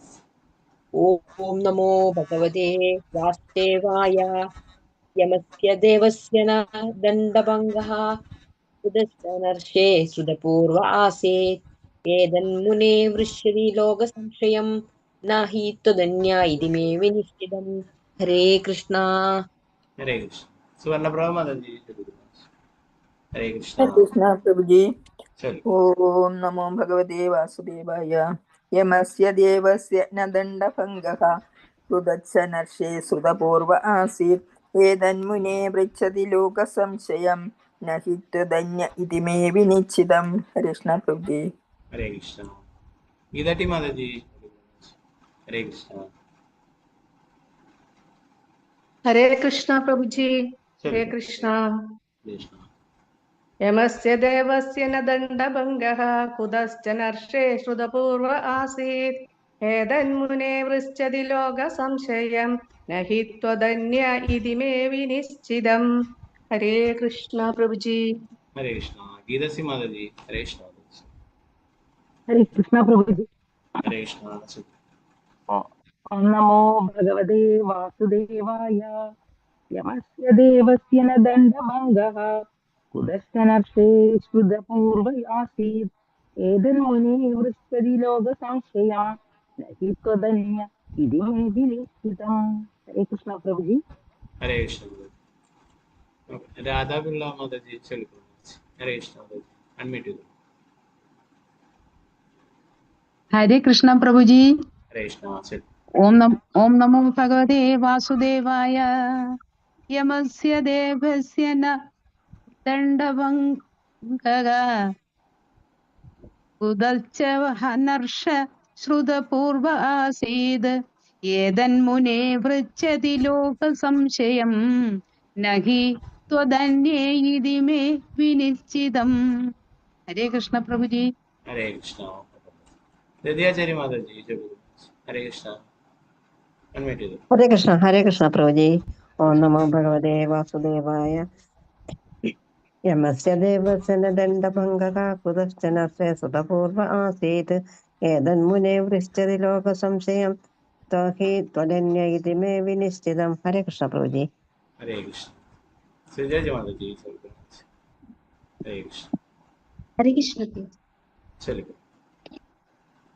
ഓം നമോ ഭഗവതേ വാസുദേവായ. യമസ്യ ദേവസ്യ ദണ്ഡഭംഗഃ കുതശ്ച നർഷേ ശ്രുതപൂർവ ആസീത് ഏതന്മുനെ പൃച്ഛതി ലോകസംശയം നഹി ത്വദന്യ ഇതി മേ വിനിശ്ചിതം. ഹരേ കൃഷ്ണ. ഹരേ കൃഷ്ണ. സുവർണപ്രഭ മാതാജി ചൊല്ലുകൾ. ഹരേ കൃഷ്ണ. കൃഷ്ണ പ്രഭുജി. ചൊല്ലു. ഓം നമോ ഭഗവതേ വാസുദേവായ. യമസ്യ ദേവസ്യ നദണ്ഡഭംഗഃ കുതശ്ച നർഷേ ശ്രുതപൂർവ ആസീത് ഏതന്മുനെ പൃച്ഛതി ലോകസംശയം നഹി ത്വദന്യ ഇതി മേ വിനിശ്ചിതം. ഹരേ കൃഷ്ണ പ്രഭുജി. ഹരേ കൃഷ്ണ. ഗീതാട്ടി മാതാജി. ഹരേ കൃഷ്ണ. ഹരേ കൃഷ്ണ പ്രഭുജി. ഹരേ കൃഷ്ണ. യമസ്യ ദേവസ്യ നദണ്ഡഭംഗഃ കുതശ്ച നർഷേ ശ്രുതപൂർവ ആസീത് ഏതന്മുനെ പൃച്ഛതി ലോകസംശയം നഹി ത്വദന്യ ഇതി മേ വിനിശ്ചിതം. ഹരേ കൃഷ്ണ പ്രഭുജി. ഹരേ കൃഷ്ണ. ഗീതസി മാതാജി. ഹരേ കൃഷ്ണ. ഹരേ കൃഷ്ണ പ്രഭുജി. ഹരേ കൃഷ്ണ. ഓം നമോ ഭഗവതേ വാസുദേവായ. യമസ്യ ദേവസ്യ നദണ്ഡഭംഗഃ കുതശ്ച നർഷേ ശ്രുതപൂർവ ആസീത് ഏതന്മുനെ പൃച്ഛതി ലോകസംശയം നഹി ത്വദന്യ ഇതി മേ വിനിശ്ചിതം. ഹരേ കൃഷ്ണ പ്രഭുജി. ഹരേ കൃഷ്ണ. രാധാപിള്ള മാതാജി ചൊല്ലുകൾ. ഹരേ കൃഷ്ണ മാതാജി. അൺമ്യൂട്ട് ചെയ്തു. ഹരേ കൃഷ്ണ പ്രഭുജി. ഹരേ കൃഷ്ണ. ചൊല്ലു. ഓം നമോ ഭഗവതേ വാസുദേവായ. യമസ്യ ദേവസ്യ നദണ്ഡഭംഗഃ കുതശ്ച നർഷ ശ്രുതപൂർവ ആസീത് ഏതന്മുനെ പൃച്ഛതി ലോകസംശയം നഹി ത്വദന്യ ഇതി മേ വിനിശ്ചിതം. ഹരേ കൃഷ്ണ പ്രഭുജി. ഹരേ കൃഷ്ണ. രതിയാചാര്യ മാതാജി ചൊല്ലുകൾ. ഹരേ കൃഷ്ണ. അൺമ്യൂട്ട് ചെയ്തു. ഹരേ കൃഷ്ണ. ഹരേ കൃഷ്ണ പ്രഭുജി. ഓം നമോ ഭഗവതേ വാസുദേവായ. യമസ്യ ദേവസ്യ നദണ്ഡഭംഗഃ കുതശ്ച നർഷേ ശ്രുതപൂർവ ആസീത് ഏതന്മുനെ പൃച്ഛതി ലോകസംശയം നഹി ത്വദന്യ ഇതി മേ വിനിശ്ചിതം. ഹരേ കൃഷ്ണ പ്രഭുജി. ഹരേ കൃഷ്ണ. സുജാജി മാതാജി ചൊല്ലുകൾ. ഹരേ കൃഷ്ണ. ഹരേ കൃഷ്ണ. ചൊല്ലുകൾ.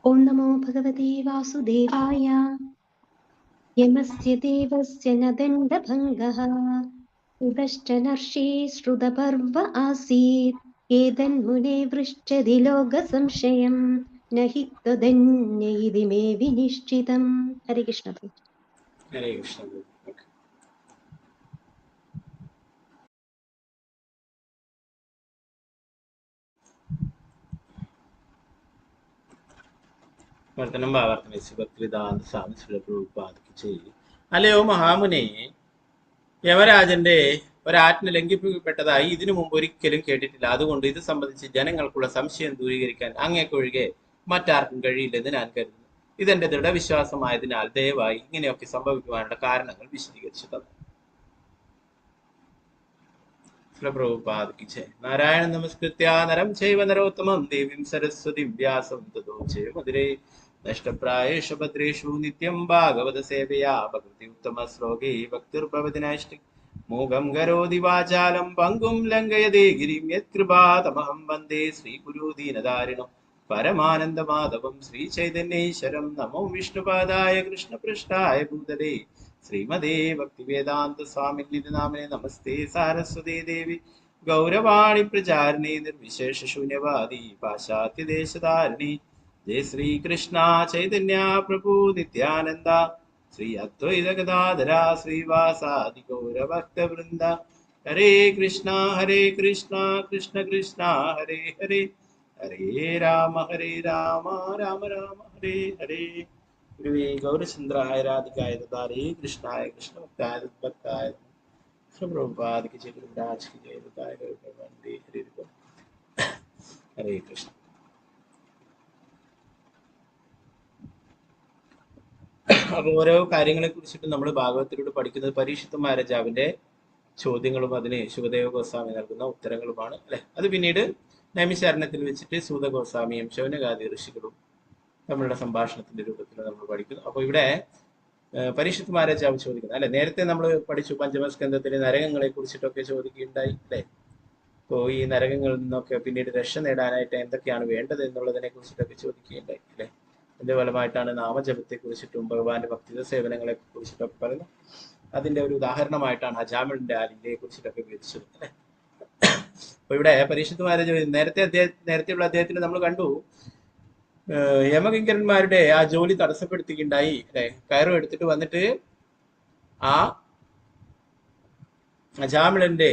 ഓം നമോ ഭഗവതേ വാസുദേവായ. യമസ്യ ദേവസ്യ നദണ്ഡഭംഗഃ കുതശ്ച നർഷേ ശ്രുതപൂർവ ആസീത് ഏതന്മുനെ പൃച്ഛതി ലോകസംശയം നഹി ത്വദന്യ ഇതി മേ വിനിശ്ചിതം. ഹരേ കൃഷ്ണ. ഹരേ കൃഷ്ണ. വർത്തനം ഭാവാർത്ഥം ഭക്തിവേദാന്ത സ്വാമി ശ്രീല പ്രഭുപാദ് ചെയ്യും. അല്ലയോ മഹാമുനെ, യമരാജന്റെ ഒരാജ്ഞ ലംഘിക്കപ്പെട്ടതായി ഇതിനു മുമ്പ് ഒരിക്കലും കേട്ടിട്ടില്ല. അതുകൊണ്ട് ഇത് സംബന്ധിച്ച് ജനങ്ങൾക്കുള്ള സംശയം ദൂരീകരിക്കാൻ അങ്ങേക്കൊഴികെ മറ്റാർക്കും കഴിയില്ലെന്ന് ഞാൻ കരുതുന്നു. ഇതെന്റെ ദൃഢവിശ്വാസമായതിനാൽ ദയവായി ഇങ്ങനെയൊക്കെ സംഭവിക്കുവാനുള്ള കാരണങ്ങൾ വിശദീകരിച്ചു തന്നു. പ്രഭുപാദിക്ക് നാരായണ നമസ്കൃത്യ നരം ചൈവ നരോത്തമം ദേവീം സരസ്വതി വ്യാസം തതോ മധുരേ നഷ്ടപ്രായേഷു ഭദ്രേഷു നിത്യം ഭാഗവത സേവയാ ഭഗവതി ഉത്തമ ശ്ലോകേ ഭക്തിർഭവതി നൈഷ്ഠിക് മൂകം കരോതി വാചാലം പങ്കും ലംഘയതേ ഗിരിം യത്കൃപാതമഹം വന്ദേ ശ്രീഗുരു ദീനധാരിണം പരമാനന്ദമാധവം ശ്രീ ചൈതന്യേശ്വരം നമോ വിഷ്ണുപാദായ കൃഷ്ണപൃഷ്ഠായ ഭൂതലേ ശ്രീമദേ ഭക്തിവേദാന്ത സ്വാമി നാമേ നമസ്തേ സാരസ്വതേ ദേവി ഗൗരവാണി പ്രചാരിണി നിർവിശേഷ ശൂന്യവാദി പാശ്ചാത്യദേശധാരിണി ജയ ശ്രീകൃഷ്ണ ചൈതന്യ പ്രഭു നിത്യാനന്ദ ശ്രീ അദ്വൈത ഗദാധര ശ്രീവാസാദി ഗൗരഭക്തവൃന്ദ ഹരേ കൃഷ്ണ കൃഷ്ണ കൃഷ്ണ ഹരേ ഹരേ ഹരേ രാമ രാമ രാമ ഹരേ ഹരേ ഗുരുവേ ഗൗരചന്ദ്രായ രാധികായ ദാരേ കൃഷ്ണായ കൃഷ്ണഭക്തായ തദ്ഭക്തായ പ്രഭുപാദിക്ക് ജയ ഗുരുരാജ് की जय बताए वंदे हरे हरे കൃഷ്ണ. അപ്പൊ ഓരോ കാര്യങ്ങളെ കുറിച്ചിട്ട് നമ്മൾ ഭാഗവത്തിലൂടെ പഠിക്കുന്നത് പരീക്ഷിത് മഹാരാജാവിന്റെ ചോദ്യങ്ങളും അതിന് ശുകദേവ ഗോസ്വാമി നൽകുന്ന ഉത്തരങ്ങളുമാണ് അല്ലെ. അത് പിന്നീട് നൈമിശാരണത്തിൽ വെച്ചിട്ട് സൂത ഗോസ്വാമിയും ശൗനകാദി ഋഷികളും നമ്മളുടെ സംഭാഷണത്തിന്റെ രൂപത്തിൽ നമ്മൾ പഠിക്കുന്നു. അപ്പൊ ഇവിടെ പരീക്ഷിത് മഹാരാജാവ് ചോദിക്കുന്നത് അല്ലെ, നേരത്തെ നമ്മൾ പഠിച്ചു പഞ്ചമസ്കന്ധത്തിലെ നരകങ്ങളെ കുറിച്ചിട്ടൊക്കെ ചോദിക്കുകയുണ്ടായി അല്ലെ. അപ്പോൾ ഈ നരകങ്ങളിൽ നിന്നൊക്കെ പിന്നീട് രക്ഷ നേടാനായിട്ട് എന്തൊക്കെയാണ് വേണ്ടത് എന്നുള്ളതിനെ കുറിച്ചിട്ടൊക്കെ ചോദിക്കുകയുണ്ടായി അല്ലെ. അതിന്റെ ഫലമായിട്ടാണ് നാമജപത്തെ കുറിച്ചിട്ടും ഭഗവാന്റെ ഭക്തിത സേവനങ്ങളെ കുറിച്ചിട്ടൊക്കെ പറയുന്നത്. അതിന്റെ ഒരു ഉദാഹരണമായിട്ടാണ് അജാമിളിന്റെ ആലിന്റെയെ കുറിച്ചിട്ടൊക്കെ വിവരിച്ചത് അല്ലെ. അപ്പൊ ഇവിടെ പരീക്ഷിത് മഹാരാജാവ് നേരത്തെയുള്ള അദ്ദേഹത്തിന് നമ്മൾ കണ്ടു യമകിങ്കരന്മാരുടെ ആ ജോലി തടസ്സപ്പെടുത്തുകയുണ്ടായി അല്ലെ. കയറും എടുത്തിട്ട് വന്നിട്ട് ആ അജാമിളന്റെ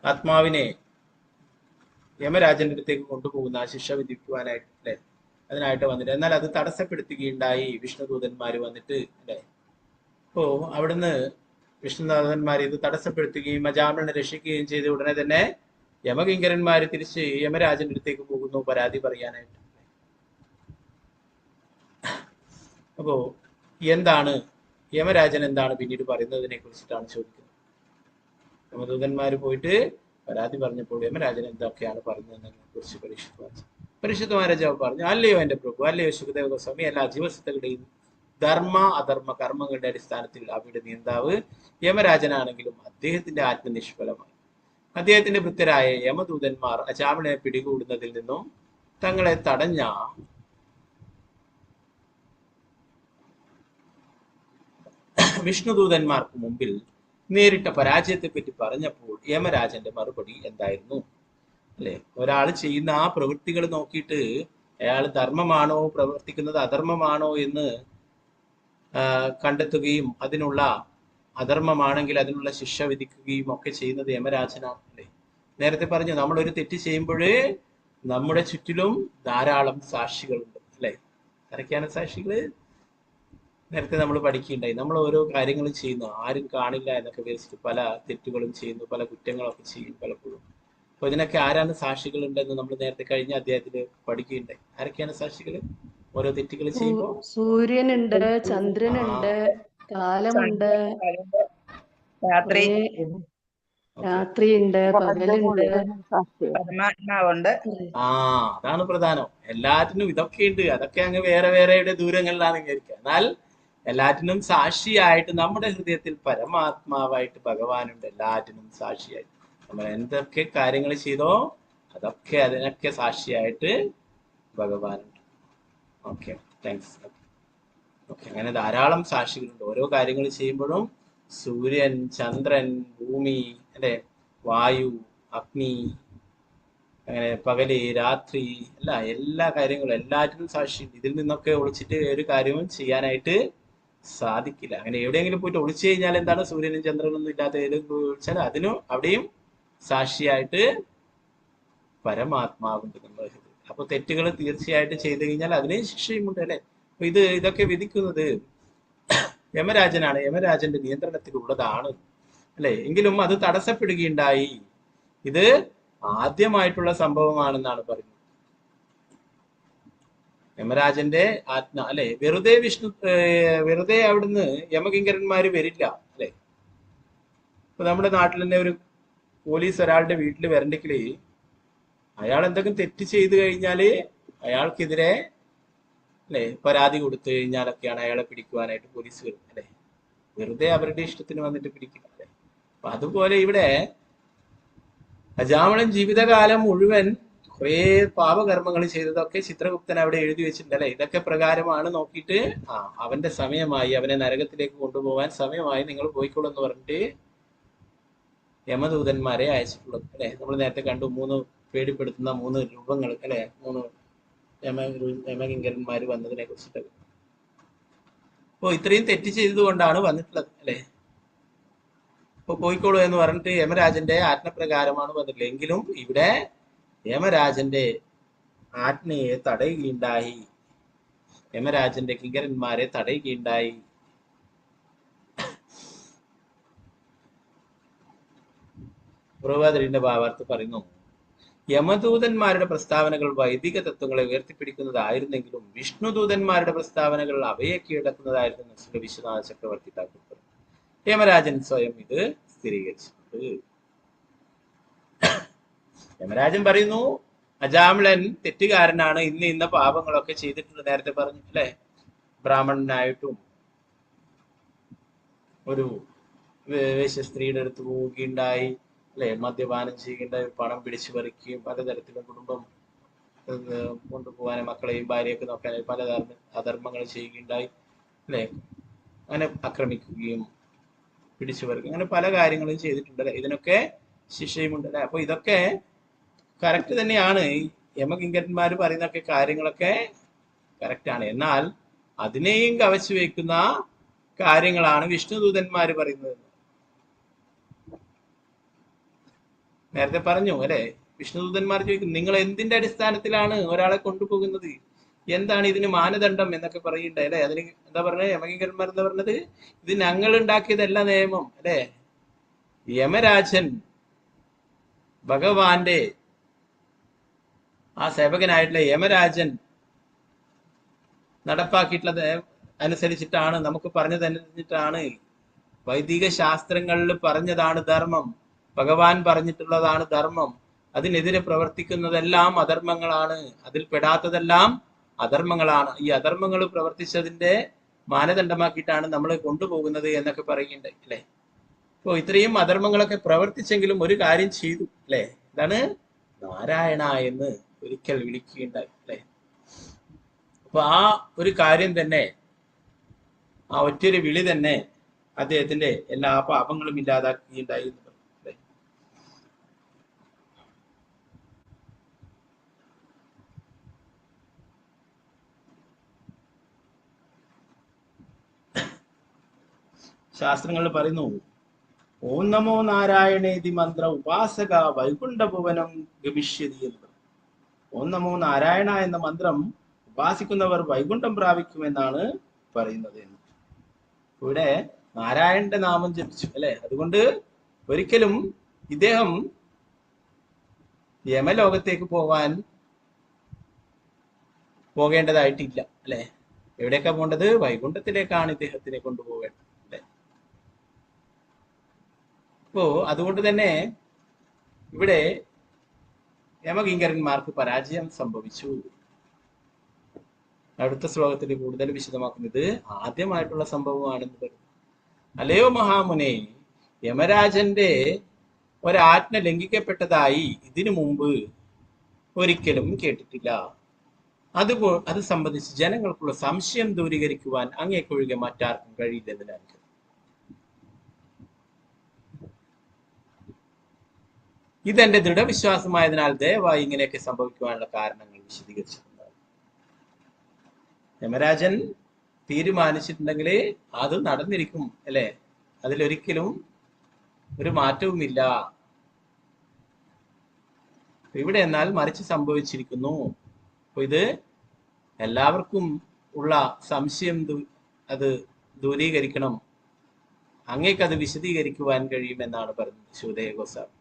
ആത്മാവിനെ യമരാജന്റെ അടുത്തേക്ക് കൊണ്ടുപോകുന്ന ആ ശിക്ഷ വിധിക്കുവാനായിട്ട് അല്ലെ, അതിനായിട്ട് വന്നിട്ട് എന്നാൽ അത് തടസ്സപ്പെടുത്തുകയുണ്ടായി വിഷ്ണുദൂതന്മാര് വന്നിട്ട് അല്ലെ. അപ്പോ അവിടുന്ന് വിഷ്ണുനാഥന്മാർ ഇത് തടസ്സപ്പെടുത്തുകയും അജാമിളനെ രക്ഷിക്കുകയും ചെയ്ത് ഉടനെ തന്നെ യമകിങ്കരന്മാര് തിരിച്ച് യമരാജന്റെ അടുത്തേക്ക് പോകുന്നു പരാതി പറയാനായിട്ട്. അപ്പോ എന്താണ് യമരാജൻ എന്താണ് പിന്നീട് പറയുന്നതിനെ കുറിച്ചിട്ടാണ് ചോദിക്കുന്നത്. യമദൂതന്മാര് പോയിട്ട് പരാതി പറഞ്ഞപ്പോൾ യമരാജൻ എന്തൊക്കെയാണ് പറയുന്നതിനെ കുറിച്ച് പരീക്ഷിത് മഹാരാജാവ് പറഞ്ഞു, അല്ലയോ എന്റെ പ്രഭു, അല്ലയോ ശുകദേവ ഗോസ്വാമി, എല്ലാ ജീവസത്തകളുടെയും ധർമ്മ അധർമ്മ കർമ്മങ്ങളുടെ അടിസ്ഥാനത്തിൽ അവയുടെ നിയന്താവ് യമരാജനാണെങ്കിലും അദ്ദേഹത്തിന്റെ ആത്മനിഷ്ഫലമായി അദ്ദേഹത്തിന്റെ ഭൃത്യരായ യമദൂതന്മാർ അജാമിളനെ പിടികൂടുന്നതിൽ നിന്നും തങ്ങളെ തടഞ്ഞ വിഷ്ണുദൂതന്മാർക്ക് മുമ്പിൽ നേരിട്ട പരാജയത്തെ പറ്റി പറഞ്ഞപ്പോൾ യമരാജന്റെ മറുപടി എന്തായിരുന്നു അല്ലെ. ഒരാൾ ചെയ്യുന്ന ആ പ്രവൃത്തികൾ നോക്കിയിട്ട് അയാൾ ധർമ്മമാണോ പ്രവർത്തിക്കുന്നത് അധർമ്മമാണോ എന്ന് കണ്ടെത്തുകയും അതിനുള്ള അധർമ്മമാണെങ്കിൽ അതിനുള്ള ശിക്ഷ വിധിക്കുകയും ഒക്കെ ചെയ്യുന്നത് യമരാജനാണ് അല്ലെ. നേരത്തെ പറഞ്ഞു നമ്മൾ ഒരു തെറ്റ് ചെയ്യുമ്പോഴേ നമ്മുടെ ചുറ്റിലും ധാരാളം സാക്ഷികളുണ്ട് അല്ലെ. ആരൊക്കെയാണ് സാക്ഷികള്? നേരത്തെ നമ്മൾ പഠിക്കുകയുണ്ടായി. നമ്മൾ ഓരോ കാര്യങ്ങളും ചെയ്യുന്നു, ആരും കാണില്ല എന്നൊക്കെ വിചാരിച്ചിട്ട് പല തെറ്റുകളും ചെയ്യുന്നു, പല കുറ്റങ്ങളൊക്കെ ചെയ്യും പലപ്പോഴും. അപ്പൊ ഇതിനൊക്കെ ആരാണ് സാക്ഷികൾ ഉണ്ടെന്ന് നമ്മൾ നേരത്തെ കഴിഞ്ഞ അധ്യായത്തില് പഠിക്കുകയുണ്ടായി. ആരൊക്കെയാണ് സാക്ഷികള് ഓരോ തെറ്റുകൾ ചെയ്യുമ്പോ? സൂര്യനുണ്ട്, ചന്ദ്രനുണ്ട്, കാലമുണ്ട്, രാത്രിയുണ്ട്, പകലുണ്ട്, പരമാത്മാവുണ്ട്. അതാണ് പ്രധാനം. എല്ലാറ്റിനും ഇതൊക്കെയുണ്ട്. അതൊക്കെ അങ്ങ് വേറെ വേറെയുടെ ദൂരങ്ങളിലാണ് വിചാരിക്കുക. എന്നാൽ എല്ലാറ്റിനും സാക്ഷിയായിട്ട് നമ്മുടെ ഹൃദയത്തിൽ പരമാത്മാവായിട്ട് ഭഗവാനുണ്ട്. എല്ലാറ്റിനും സാക്ഷിയായിട്ട് നമ്മൾ എന്തൊക്കെ കാര്യങ്ങൾ ചെയ്തോ അതൊക്കെ അതിനൊക്കെ സാക്ഷിയായിട്ട് ഭഗവാനുണ്ട്. Okay, thanks. ഓക്കെ, അങ്ങനെ ധാരാളം സാക്ഷികളുണ്ട്. ഓരോ കാര്യങ്ങൾ ചെയ്യുമ്പോഴും സൂര്യൻ, ചന്ദ്രൻ, ഭൂമി അല്ലെ, വായു, അഗ്നി, അങ്ങനെ പകല്, രാത്രി, എല്ലാ കാര്യങ്ങളും എല്ലാറ്റിനും സാക്ഷിയുണ്ട്. ഇതിൽ നിന്നൊക്കെ ഒളിച്ചിട്ട് ഒരു കാര്യവും ചെയ്യാനായിട്ട് സാധിക്കില്ല. അങ്ങനെ എവിടെയെങ്കിലും പോയിട്ട് ഒളിച്ചു കഴിഞ്ഞാൽ എന്താണ്, സൂര്യനും ചന്ദ്രനൊന്നും ഇല്ലാത്ത ഏതെങ്കിലും ഒളിച്ചാൽ അതിനും അവിടെയും സാക്ഷിയായിട്ട് പരമാത്മാവുണ്ട് നമ്മുടെ ഹൃദയം. അപ്പൊ തെറ്റുകൾ തീർച്ചയായിട്ടും ചെയ്തു കഴിഞ്ഞാൽ അതിനെ ശിക്ഷയുമുണ്ട് അല്ലെ. അപ്പൊ ഇതൊക്കെ വിധിക്കുന്നത് യമരാജനാണ്, യമരാജന്റെ നിയന്ത്രണത്തിലുള്ളതാണ് അല്ലെ. എങ്കിലും അത് തടസ്സപ്പെടുകയുണ്ടായി. ഇത് ആദ്യമായിട്ടുള്ള സംഭവമാണെന്നാണ് പറയുന്നത്. യമരാജന്റെ ആത്മ അല്ലെ, വെറുതെ അവിടുന്ന് യമകിങ്കരന്മാര് വരില്ല അല്ലെ. ഇപ്പൊ നമ്മുടെ നാട്ടിൽ തന്നെ ഒരു പോലീസ് ഒരാളുടെ വീട്ടിൽ വരണ്ടെങ്കിൽ അയാൾ എന്തെങ്കിലും തെറ്റ് ചെയ്തു കഴിഞ്ഞാല് അയാൾക്കെതിരെ അല്ലെ പരാതി കൊടുത്തു കഴിഞ്ഞാലൊക്കെയാണ് അയാളെ പിടിക്കുവാനായിട്ട് പോലീസ് വരുന്നത് അല്ലെ. വെറുതെ അവരുടെ ഇഷ്ടത്തിന് വന്നിട്ട് പിടിക്കില്ല അല്ലെ. അപ്പൊ അതുപോലെ ഇവിടെ അജാമളൻ ജീവിതകാലം മുഴുവൻ കുറെ പാപകർമ്മങ്ങൾ ചെയ്തതൊക്കെ ചിത്രഗുപ്തൻ അവിടെ എഴുതി വെച്ചിട്ടുണ്ട് അല്ലെ. ഇതൊക്കെ പ്രകാരമാണ് നോക്കിയിട്ട് അവന്റെ സമയമായി, അവനെ നരകത്തിലേക്ക് കൊണ്ടുപോകാൻ സമയമായി, നിങ്ങൾ പോയിക്കോളൂ എന്ന് പറഞ്ഞിട്ട് യമദൂതന്മാരെ അയച്ചിട്ടുള്ളത് അല്ലെ. നമ്മൾ നേരത്തെ കണ്ടു 3 പേടിപ്പെടുത്തുന്ന 3 രൂപങ്ങൾ അല്ലെ, 3 യമകിങ്കരന്മാര് വന്നതിനെ കുറിച്ചിട്ടൊക്കെ. അപ്പൊ ഇത്രയും തെറ്റ് ചെയ്തതുകൊണ്ടാണ് വന്നിട്ടുള്ളത് അല്ലെ. അപ്പൊ പോയിക്കോളൂ എന്ന് പറഞ്ഞിട്ട് യമരാജന്റെ ആജ്ഞപ്രകാരമാണ് വന്നിട്ടുള്ളത്. എങ്കിലും ഇവിടെ യമരാജന്റെ ആജ്ഞയെ തടയുകയുണ്ടായി, യമരാജന്റെ കിങ്കരന്മാരെ തടയുകയുണ്ടായി. പ്രഭാതരിന്റെ ഭാവാർത്ഥ പറയുന്നു, യമദൂതന്മാരുടെ പ്രസ്താവനകൾ വൈദിക തത്വങ്ങളെ ഉയർത്തിപ്പിടിക്കുന്നതായിരുന്നെങ്കിലും വിഷ്ണുദൂതന്മാരുടെ പ്രസ്താവനകൾ അവയെ കീഴടക്കുന്നതായിരുന്നു വിശ്വനാഥ ചക്രവർത്തി ഠാക്കൂർ പറഞ്ഞു. യമരാജൻ സ്വയം ഇത് സ്ഥിരീകരിച്ചിട്ടുണ്ട്. യമരാജൻ പറയുന്നു, അജാമിളൻ തെറ്റുകാരനാണ്, ഇന്ന പാപങ്ങളൊക്കെ ചെയ്തിട്ടുണ്ട്. നേരത്തെ പറഞ്ഞു അല്ലെ, ബ്രാഹ്മണനായിട്ടും ഒരു വേശ്യസ്ത്രീയുടെ അടുത്ത് പോവുകയുണ്ടായി അല്ലെ, മദ്യപാനം ചെയ്യുകയുണ്ടായി, പണം പിടിച്ചു പറിക്കുകയും പലതരത്തിലും കുടുംബം കൊണ്ടുപോകാനും മക്കളെയും ഭാര്യയൊക്കെ നോക്കാനായി പല അധർമ്മങ്ങൾ ചെയ്യുകയുണ്ടായി അല്ലെ, അങ്ങനെ ആക്രമിക്കുകയും പിടിച്ചു പറിക്കുകയും അങ്ങനെ പല കാര്യങ്ങളും ചെയ്തിട്ടുണ്ട് അല്ലെ. ഇതിനൊക്കെ ശിക്ഷയുമുണ്ട് അല്ലെ. അപ്പൊ ഇതൊക്കെ കറക്റ്റ് തന്നെയാണ്. ഈ യമകിങ്കരന്മാർ പറയുന്നൊക്കെ കാര്യങ്ങളൊക്കെ കറക്റ്റാണ്. എന്നാൽ അതിനെയും കവച്ചു വെക്കുന്ന കാര്യങ്ങളാണ് വിഷ്ണുദൂതന്മാര് പറയുന്നത്. നേരത്തെ പറഞ്ഞു അല്ലെ, വിഷ്ണുദൂതന്മാർ ചോദിക്കും, നിങ്ങൾ എന്തിന്റെ അടിസ്ഥാനത്തിലാണ് ഒരാളെ കൊണ്ടുപോകുന്നത്, എന്താണ് ഇതിന് മാനദണ്ഡം എന്നൊക്കെ പറയുന്നുണ്ട് അല്ലെ. അതിന് എന്താ പറഞ്ഞത്, യമകിങ്കരന്മാർ എന്താ പറഞ്ഞത്, ഇത് ഞങ്ങൾ ഉണ്ടാക്കിയതല്ല നിയമം അല്ലെ. യമരാജൻ ഭഗവാന്റെ ആ സേവകനായിട്ടുള്ള യമരാജൻ നടപ്പാക്കിയിട്ടുള്ളത് അനുസരിച്ചിട്ടാണ്, നമുക്ക് പറഞ്ഞതനുസരിച്ചിട്ടാണ്, വൈദിക ശാസ്ത്രങ്ങളിൽ പറഞ്ഞതാണ് ധർമ്മം, ഭഗവാൻ പറഞ്ഞിട്ടുള്ളതാണ് ധർമ്മം. അതിനെതിരെ പ്രവർത്തിക്കുന്നതെല്ലാം അധർമ്മങ്ങളാണ്, അതിൽ പെടാത്തതെല്ലാം അധർമ്മങ്ങളാണ്. ഈ അധർമ്മങ്ങൾ പ്രവർത്തിച്ചതിന്റെ മാനദണ്ഡമാക്കിയിട്ടാണ് നമ്മൾ കൊണ്ടുപോകുന്നത് എന്നൊക്കെ പറയുന്നുണ്ട് അല്ലെ. അപ്പോ ഇത്രയും അധർമ്മങ്ങളൊക്കെ പ്രവർത്തിച്ചെങ്കിലും ഒരു കാര്യം ചെയ്തു അല്ലെ, ഇതാണ് നാരായണ എന്ന് ഒരിക്കൽ വിളിക്കുകയുണ്ടായി അല്ലെ. അപ്പൊ ആ ഒരു കാര്യം തന്നെ, ആ ഒറ്റൊരു വിളി തന്നെ അദ്ദേഹത്തിന്റെ എല്ലാ പാപങ്ങളും ഇല്ലാതാക്കുകയുണ്ടായി എന്ന് പറഞ്ഞു അല്ലെ. ശാസ്ത്രങ്ങളിൽ പറയുന്നു, ഓം നമോ നാരായണേതി മന്ത്ര ഉപാസക വൈകുണ്ഠഭുവനം ഗമിഷ്യതി എന്ന് പറഞ്ഞു. ഓം നമോ നാരായണ എന്ന മന്ത്രം ഉപാസിക്കുന്നവർ വൈകുണ്ഠം പ്രാപിക്കുമെന്നാണ് പറയുന്നത്. ഇവിടെ നാരായണന്റെ നാമം ജപിച്ചു അല്ലെ. അതുകൊണ്ട് ഒരിക്കലും ഇദ്ദേഹം യമലോകത്തേക്ക് പോകേണ്ടതായിട്ടില്ല അല്ലെ. എവിടേക്കാ പോകേണ്ടത്, വൈകുണ്ഠത്തിലേക്കാണ് ഇദ്ദേഹത്തിനെ കൊണ്ടുപോകേണ്ടത് അല്ലെ. അപ്പോ അതുകൊണ്ട് തന്നെ ഇവിടെ യമകിങ്കരന്മാർക്ക് പരാജയം സംഭവിച്ചു. അടുത്ത ശ്ലോകത്തിൽ കൂടുതൽ വിശദമാക്കുന്നത് ആദ്യമായിട്ടുള്ള സംഭവമാണെന്ന് പറയുന്നു. അല്ലയോ മഹാമുനെ, യമരാജന്റെ ഒരാജ്ഞ ലംഘിക്കപ്പെട്ടതായി ഇതിനു മുമ്പ് ഒരിക്കലും കേട്ടിട്ടില്ല. അത് സംബന്ധിച്ച് ജനങ്ങൾക്കുള്ള സംശയം ദൂരീകരിക്കുവാൻ അങ്ങേക്കൊഴികെ മറ്റാർക്കും കഴിയില്ലെന്ന് ഞാൻ കരുതുന്നു. ഇതെന്റെ ദൃഢവിശ്വാസമായതിനാൽ ദയവായി ഇങ്ങനെയൊക്കെ സംഭവിക്കുവാനുള്ള കാരണങ്ങൾ വിശദീകരിച്ചിട്ടുണ്ട്. യമരാജൻ തീരുമാനിച്ചിട്ടുണ്ടെങ്കിൽ അത് നടന്നിരിക്കും അല്ലെ, അതിലൊരിക്കലും ഒരു മാറ്റവുമില്ല. ഇവിടെ എന്നാൽ മറിച്ച് സംഭവിച്ചിരിക്കുന്നു. അപ്പൊ ഇത് എല്ലാവർക്കും ഉള്ള സംശയം അത് ദൂരീകരിക്കണം, അങ്ങേക്കത് വിശദീകരിക്കുവാൻ കഴിയുമെന്നാണ് പറഞ്ഞത് ശിവദേവ ഗോസ്വാമി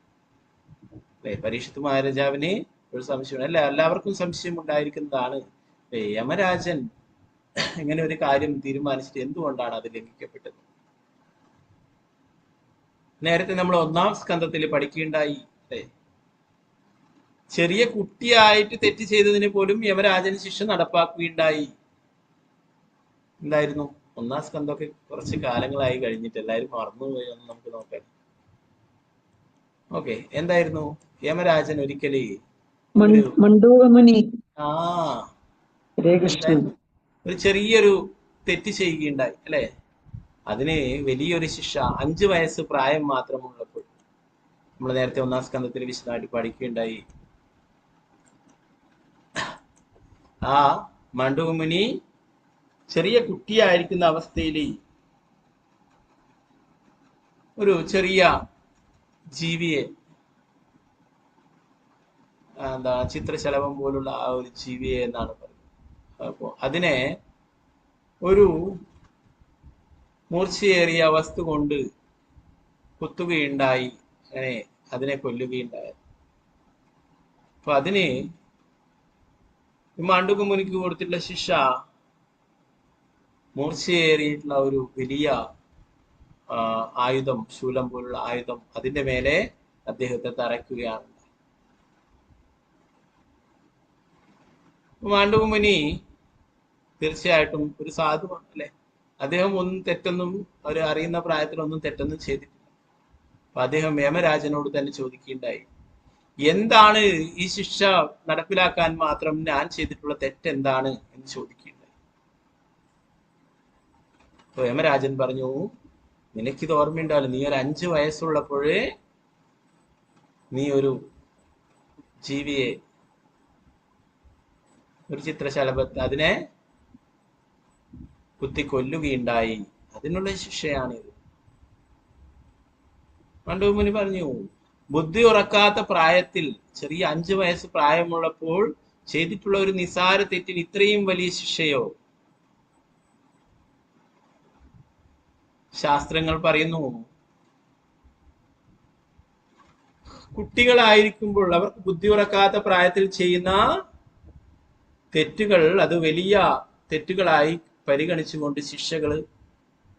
അല്ലെ. പരീക്ഷിത് മഹാരാജാവിന് ഒരു സംശയം അല്ല, എല്ലാവർക്കും സംശയം ഉണ്ടായിരിക്കുന്നതാണ്. യമരാജൻ ഇങ്ങനെ ഒരു കാര്യം തീരുമാനിച്ചിട്ട് എന്തുകൊണ്ടാണ് അത് ലംഘിക്കപ്പെട്ടത്? നേരത്തെ നമ്മൾ 1-ാം സ്കന്ധത്തിൽ പഠിക്കുകയുണ്ടായി അല്ലേ? ചെറിയ കുട്ടിയായിട്ട് തെറ്റ് ചെയ്തതിന് പോലും യമരാജൻ ശിക്ഷ നടപ്പാക്കുകയുണ്ടായി. എന്തായിരുന്നു? 1-ാം സ്കന്ധമൊക്കെ കുറച്ച് കാലങ്ങളായി കഴിഞ്ഞിട്ട് എല്ലാവരും മറന്നുപോയി എന്ന് നമുക്ക് നോക്കാം. ഓക്കെ, എന്തായിരുന്നു? യമരാജൻ ഒരിക്കല് ഒരു ചെറിയൊരു തെറ്റ് ചെയ്യുകയുണ്ടായി അല്ലെ? അതിന് വലിയൊരു ശിക്ഷ 5 വയസ്സ് പ്രായം മാത്രമുള്ളപ്പോൾ നമ്മൾ നേരത്തെ 1-ാം സ്കന്ധത്തിൽ വിശദമായിട്ട് പഠിക്കുകയുണ്ടായി. ആ മണ്ഡൂകമുനി ചെറിയ കുട്ടിയായിരിക്കുന്ന അവസ്ഥയിൽ ഒരു ചെറിയ ജീവിയെ, ചിത്രശലഭം പോലുള്ള ആ ഒരു ജീവിയെ എന്നാണ് പറയുന്നത്. അപ്പോ അതിനെ ഒരു മൂർച്ചയേറിയ വസ്തു കൊണ്ട് കുത്തുകയുണ്ടായി, അങ്ങനെ അതിനെ കൊല്ലുകയുണ്ടായി. അപ്പൊ അതിന് മാണ്ഡൂകമുനിക്ക് കൊടുത്തിട്ടുള്ള ശിക്ഷ മൂർച്ചയേറിയിട്ടുള്ള ഒരു വലിയ ആയുധം, ശൂലം പോലുള്ള ആയുധം, അതിന്റെ മേലെ അദ്ദേഹത്തെ തറയ്ക്കുകയാണ്. മാണ്ഡൂകമുനി തീർച്ചയായിട്ടും ഒരു സാധുവാണ് അല്ലെ? അദ്ദേഹം ഒന്നും തെറ്റൊന്നും, അവർ അറിയുന്ന പ്രായത്തിലൊന്നും തെറ്റൊന്നും ചെയ്തിട്ടില്ല. അപ്പൊ അദ്ദേഹം യമരാജനോട് തന്നെ ചോദിക്കുകയുണ്ടായി, എന്താണ് ഈ ശിക്ഷ നടപ്പിലാക്കാൻ മാത്രം ഞാൻ ചെയ്തിട്ടുള്ള തെറ്റെന്താണ് എന്ന് ചോദിക്കുകയുണ്ടായി. അപ്പൊ യമരാജൻ പറഞ്ഞു, നിനക്കിത് ഓർമ്മയുണ്ടാവില്ല, നീ ഒരു 5 വയസ്സുള്ളപ്പോഴേ നീ ഒരു ജീവിയെ, ഒരു ചിത്രശലഭത്തെ, അതിനെ കുത്തി കൊല്ലുകയുണ്ടായി. അതിനുള്ള ശിക്ഷയാണിത്. മാണ്ഡൂകമുനി പറഞ്ഞു, ബുദ്ധി ഉറക്കാത്ത പ്രായത്തിൽ, ചെറിയ 5 വയസ്സ് പ്രായമുള്ളപ്പോൾ ചെയ്തിട്ടുള്ള ഒരു നിസാര തെറ്റിന് ഇത്രയും വലിയ ശിക്ഷയോ? ശാസ്ത്രങ്ങൾ പറയുന്നു, കുട്ടികളായിരിക്കുമ്പോൾ അവർക്ക് ബുദ്ധി ഉറക്കാത്ത പ്രായത്തിൽ ചെയ്യുന്ന തെറ്റുകൾ അത് വലിയ തെറ്റുകളായി പരിഗണിച്ചുകൊണ്ട് ശിക്ഷകൾ,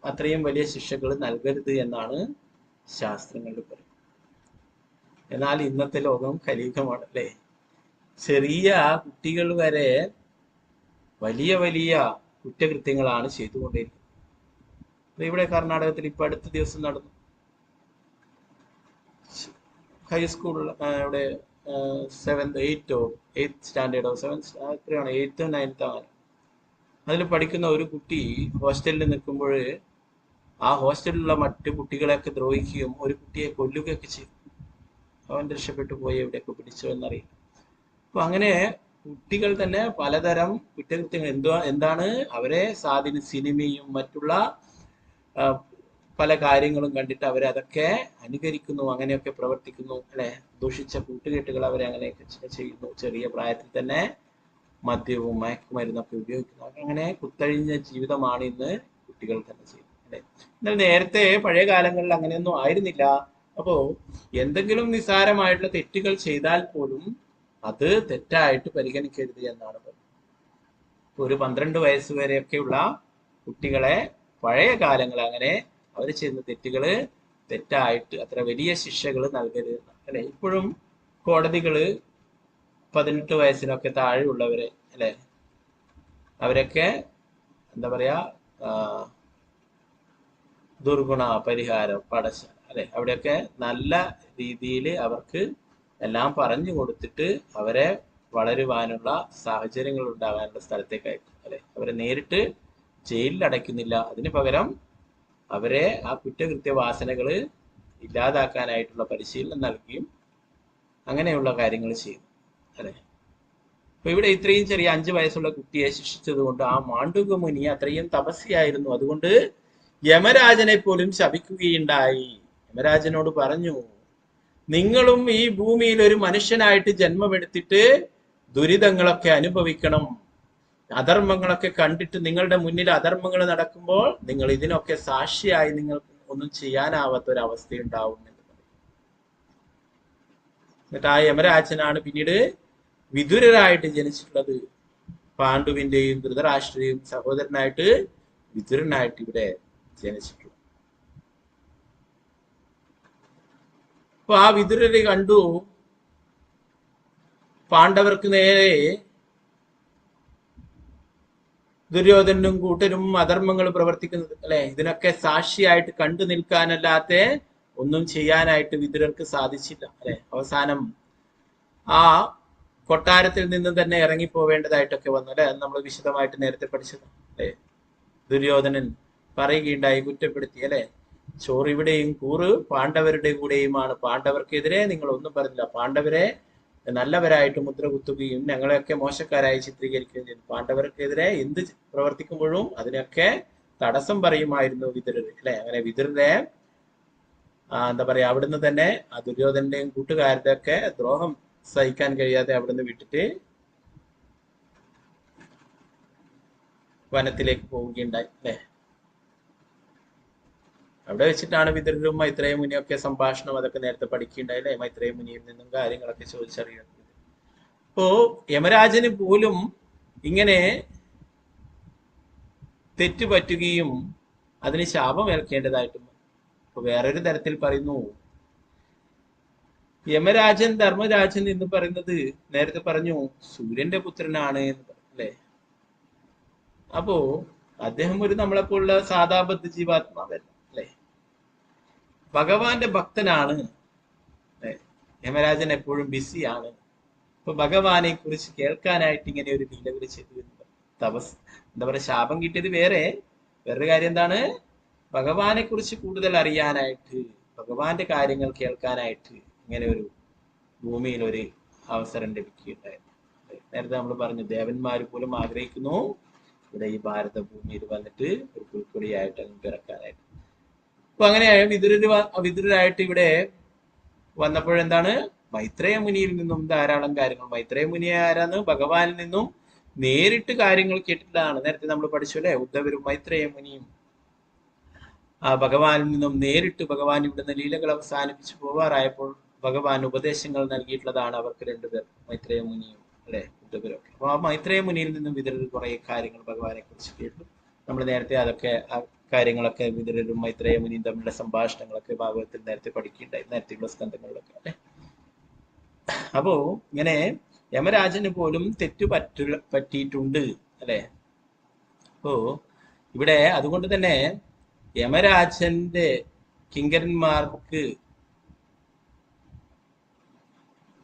അത്രയും വലിയ ശിക്ഷകൾ നൽകരുത് എന്നാണ് ശാസ്ത്രങ്ങളിൽ പറയുന്നത്. എന്നാൽ ഇന്നത്തെ ലോകം കലിയുഗമാണ് അല്ലേ? ചെറിയ കുട്ടികൾ വരെ വലിയ വലിയ കുറ്റകൃത്യങ്ങളാണ് ചെയ്തുകൊണ്ടിരിക്കുന്നത്. ഇവിടെ കർണാടകത്തിൽ ഇപ്പൊ അടുത്ത ദിവസം നടന്നു, ഹൈസ്കൂളിൽ ഇവിടെ 7th 8th സ്റ്റാൻഡേർഡോ 7th എത്രയാണ് 8th 9th ആണ്, അതിൽ പഠിക്കുന്ന ഒരു കുട്ടി ഹോസ്റ്റലിൽ നിൽക്കുമ്പോൾ ആ ഹോസ്റ്റലിലുള്ള മറ്റു കുട്ടികളെയൊക്കെ ദ്രോഹിക്കുകയും ഒരു കുട്ടിയെ കൊല്ലുകയൊക്കെ ചെയ്തു. അവൻ രക്ഷപ്പെട്ടു പോയി, എവിടെയൊക്കെ പിടിച്ചോ എന്നറിയില്ല. അപ്പൊ അങ്ങനെ കുട്ടികൾ തന്നെ പലതരം കുറ്റകൃത്യങ്ങൾ, എന്താണ് അവരെ സ്വാധീനം, സിനിമയും മറ്റുള്ള പല കാര്യങ്ങളും കണ്ടിട്ട് അവരതൊക്കെ അനുകരിക്കുന്നു, അങ്ങനെയൊക്കെ പ്രവർത്തിക്കുന്നു അല്ലെ? ദൂഷിച്ച കൂട്ടുകെട്ടുകൾ അവരെ അങ്ങനെയൊക്കെ ചെയ്യുന്നു. ചെറിയ പ്രായത്തിൽ തന്നെ മദ്യവും മയക്കുമരുന്നൊക്കെ ഉപയോഗിക്കുന്നു. അങ്ങനെ കുത്തഴിഞ്ഞ ജീവിതമാണ് ഇന്ന് കുട്ടികൾ തന്നെ ചെയ്യുന്നത് അല്ലെ? എന്നാൽ നേരത്തെ പഴയ കാലങ്ങളിൽ അങ്ങനെയൊന്നും ആയിരുന്നില്ല. അപ്പോ എന്തെങ്കിലും നിസ്സാരമായിട്ടുള്ള തെറ്റുകൾ ചെയ്താൽ പോലും അത് തെറ്റായിട്ട് പരിഗണിക്കരുത് എന്നാണ് പറയുന്നത്. ഒരു 12 വയസ്സ് വരെയൊക്കെയുള്ള കുട്ടികളെ പഴയ കാലങ്ങൾ അങ്ങനെ അവർ ചെയ്യുന്ന തെറ്റുകള് തെറ്റായിട്ട് അത്ര വലിയ ശിക്ഷകൾ നൽകരുത് അല്ലെ? ഇപ്പോഴും കോടതികള് 18 വയസ്സിനൊക്കെ താഴെയുള്ളവരെ അല്ലെ, അവരൊക്കെ എന്താ പറയാ, ദുർഗുണ പരിഹാരം പഠശാല അല്ലെ, അവിടെയൊക്കെ നല്ല രീതിയിൽ അവർക്ക് എല്ലാം പറഞ്ഞു കൊടുത്തിട്ട് അവരെ വളരുവാനുള്ള സാഹചര്യങ്ങൾ ഉണ്ടാകാനുള്ള സ്ഥലത്തേക്ക് അയക്കും അല്ലെ? അവരെ നേരിട്ട് ജയിലിൽ അടയ്ക്കുന്നില്ല, അതിന് പകരം അവരെ ആ കുറ്റകൃത്യ വാസനകള് ഇല്ലാതാക്കാനായിട്ടുള്ള പരിശീലനം നൽകുകയും അങ്ങനെയുള്ള കാര്യങ്ങൾ ചെയ്യും അല്ലെ? അപ്പൊ ഇവിടെ ഇത്രയും ചെറിയ 5 വയസ്സുള്ള കുട്ടിയെ ശിക്ഷിച്ചത് കൊണ്ട് ആ മാണ്ഡൂകമുനി അത്രയും തപസ്യായിരുന്നു. അതുകൊണ്ട് യമരാജനെ പോലും ശപിക്കുകയുണ്ടായി. യമരാജനോട് പറഞ്ഞു, നിങ്ങളും ഈ ഭൂമിയിൽ ഒരു മനുഷ്യനായിട്ട് ജന്മമെടുത്തിട്ട് ദുരിതങ്ങളൊക്കെ അനുഭവിക്കണം. അധർമ്മങ്ങളൊക്കെ കണ്ടിട്ട് നിങ്ങളുടെ മുന്നിൽ അധർമ്മങ്ങൾ നടക്കുമ്പോൾ നിങ്ങൾ ഇതിനൊക്കെ സാക്ഷിയായി നിങ്ങൾക്ക് ഒന്നും ചെയ്യാനാവാത്ത ഒരവസ്ഥയുണ്ടാവും എന്ന് പറയും. എന്നിട്ട് ആ യമരാജനാണ് പിന്നീട് വിതുരരായിട്ട് ജനിച്ചിട്ടുള്ളത്. പാണ്ഡുവിന്റെയും ധൃതരാഷ്ട്രയും അപ്പൊ ആ വിതുരര് കണ്ടു പാണ്ഡവർക്ക് നേരെ ദുര്യോധനും കൂട്ടരും അധർമ്മങ്ങൾ പ്രവർത്തിക്കുന്നത് അല്ലെ. ഇതിനൊക്കെ സാക്ഷിയായിട്ട് കണ്ടു നിൽക്കാനല്ലാത്ത ഒന്നും ചെയ്യാനായിട്ട് വിതുരർക്ക് സാധിച്ചില്ല അല്ലെ. അവസാനം ആ കൊട്ടാരത്തിൽ നിന്ന് തന്നെ ഇറങ്ങിപ്പോവേണ്ടതായിട്ടൊക്കെ വന്നു അല്ലെ. അത് നമ്മൾ വിശദമായിട്ട് നേരത്തെ പഠിച്ചത് അല്ലെ. ദുര്യോധനൻ പറയുകയുണ്ടായി, കുറ്റപ്പെടുത്തി അല്ലെ. ചോറിവിടെയും കൂറ് പാണ്ഡവരുടെ കൂടെയുമാണ്. പാണ്ഡവർക്കെതിരെ നിങ്ങൾ ഒന്നും പറഞ്ഞില്ല. പാണ്ഡവരെ നല്ലവരായിട്ട് മുദ്ര കുത്തുകയും ഞങ്ങളെയൊക്കെ മോശക്കാരായി ചിത്രീകരിക്കുകയും ചെയ്തു. പാണ്ഡവർക്കെതിരെ എന്ത് പ്രവർത്തിക്കുമ്പോഴും അതിനൊക്കെ തടസ്സം പറയുമായിരുന്നു വിതുരര് അല്ലെ. അങ്ങനെ വിതുരരെ എന്താ പറയാ, അവിടുന്ന് തന്നെ ആ ദുര്യോധന്റെയും കൂട്ടുകാരുടെ ഒക്കെ ദ്രോഹം സഹിക്കാൻ കഴിയാതെ അവിടുന്ന് വിട്ടിട്ട് വനത്തിലേക്ക് പോവുകയുണ്ടായി അല്ലെ. അവിടെ വെച്ചിട്ടാണ് വിതുരരും മൈത്രേയ മുനിയൊക്കെ സംഭാഷണം അതൊക്കെ നേരത്തെ പഠിക്കുകയുണ്ടായി അല്ലെ. മൈത്രേയ മുനിയിൽ നിന്നും കാര്യങ്ങളൊക്കെ ചോദിച്ചറിയുന്നത്. അപ്പോ യമരാജന് പോലും ഇങ്ങനെ തെറ്റുപറ്റുകയും അതിന് ശാപം ഏൽക്കേണ്ടതായിട്ടും. അപ്പൊ വേറൊരു തരത്തിൽ പറയുന്നു, യമരാജൻ ധർമ്മരാജൻ എന്ന് പറയുന്നത് നേരത്തെ പറഞ്ഞു സൂര്യന്റെ പുത്രനാണ് എന്ന് പറഞ്ഞു അല്ലെ. അപ്പോ അദ്ദേഹം ഒരു നമ്മളെപ്പോലുള്ള സാധാ ബദ്ധജീവാത്മാവല്ല അല്ലെ, ഭഗവാന്റെ ഭക്തനാണ്. യമരാജൻ എപ്പോഴും ബിസിയാണ്. അപ്പൊ ഭഗവാനെ കുറിച്ച് കേൾക്കാനായിട്ട് ഇങ്ങനെ ഒരു ലീലകൾ ചെയ്തു. തപസ് എന്താ പറയാ, ശാപം കിട്ടിയത് വേറൊരു കാര്യം എന്താണ്, ഭഗവാനെ കുറിച്ച് കൂടുതൽ അറിയാനായിട്ട്, ഭഗവാന്റെ കാര്യങ്ങൾ കേൾക്കാനായിട്ട് ഇങ്ങനെ ഒരു ഭൂമിയിൽ ഒരു അവസരം ലഭിക്കുകയുണ്ടായിരുന്നു. നേരത്തെ നമ്മൾ പറഞ്ഞു ദേവന്മാർ പോലും ആഗ്രഹിക്കുന്നു ഇവിടെ ഈ ഭാരത ഭൂമിയിൽ വന്നിട്ട് ഒരു പുൽക്കൊടിയായിട്ട് അങ്ങ് പിറക്കാനായിട്ട്. അപ്പൊ അങ്ങനെ വിതുരരായിട്ട് ഇവിടെ വന്നപ്പോഴെന്താണ്, മൈത്രേയ മുനിയിൽ നിന്നും ധാരാളം കാര്യങ്ങൾ. മൈത്രേയ മുനി ആരാന്ന്, ഭഗവാനിൽ നിന്നും നേരിട്ട് കാര്യങ്ങൾ കേട്ടിട്ടാണ്. നേരത്തെ നമ്മൾ പഠിച്ചു അല്ലെ, ഉദ്ധവരും മൈത്രേയ മുനിയും ആ ഭഗവാനിൽ നിന്നും നേരിട്ട് ഭഗവാൻ ഇവിടുന്ന് ലീലകൾ അവസാനിപ്പിച്ചു പോവാറായപ്പോൾ ഭഗവാൻ ഉപദേശങ്ങൾ നൽകിയിട്ടുള്ളതാണ് അവർക്ക് രണ്ടുപേർ, മൈത്രേയ മുനിയും അല്ലെ ഉദ്ധവരൊക്കെ. അപ്പൊ ആ മൈത്രേയ മുനിയിൽ നിന്നും വിതുരർ കുറെ കാര്യങ്ങൾ ഭഗവാനെ കുറിച്ച് കേട്ടു. നമ്മൾ നേരത്തെ അതൊക്കെ ആ കാര്യങ്ങളൊക്കെ വിതുരരും മൈത്രേയ മുനിയും തമ്മിലുള്ള സംഭാഷണങ്ങളൊക്കെ ഭാഗവത്തിൽ നേരത്തെ പഠിക്കുകയുണ്ടായി, നേരത്തെയുള്ള സ്കന്ധങ്ങളിലൊക്കെ അല്ലെ. അപ്പോ ഇങ്ങനെ യമരാജന് പോലും പറ്റിയിട്ടുണ്ട് അല്ലെ. അപ്പോ ഇവിടെ അതുകൊണ്ട് തന്നെ യമരാജന്റെ കിങ്കരന്മാർക്ക്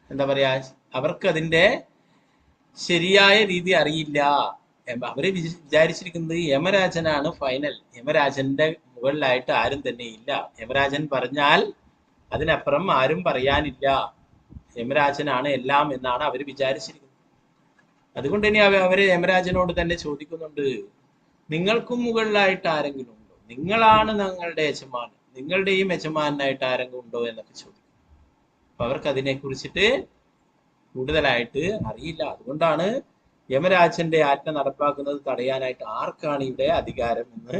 എന്താ പറയാ, അവർക്ക് അതിന്റെ ശരിയായ രീതി അറിയില്ല. അവര് വിചാരിച്ചിരിക്കുന്നത് യമരാജനാണ് ഫൈനൽ, യമരാജന്റെ മുകളിലായിട്ട് ആരും തന്നെ ഇല്ല, യമരാജൻ പറഞ്ഞാൽ അതിനപ്പുറം ആരും പറയാനില്ല, യമരാജനാണ് എല്ലാം എന്നാണ് അവർ വിചാരിച്ചിരിക്കുന്നത്. അതുകൊണ്ട് ഇനി അവര് യമരാജനോട് തന്നെ ചോദിക്കുന്നുണ്ട്, നിങ്ങൾക്കും മുകളിലായിട്ട് ആരെങ്കിലും ഉണ്ടോ, നിങ്ങളാണ് ഞങ്ങളുടെ യജമാൻ, നിങ്ങളുടെയും യജമാനായിട്ട് ആരെങ്കിലും ഉണ്ടോ എന്നൊക്കെ ചോദിക്കും. അപ്പൊ അവർക്ക് അതിനെ കുറിച്ചിട്ട് കൂടുതലായിട്ട് അറിയില്ല. അതുകൊണ്ടാണ് യമരാജന്റെ ആജ്ഞ നടപ്പാക്കുന്നത് തടയാനായിട്ട് ആർക്കാണ് ഇവിടെ അധികാരം എന്ന്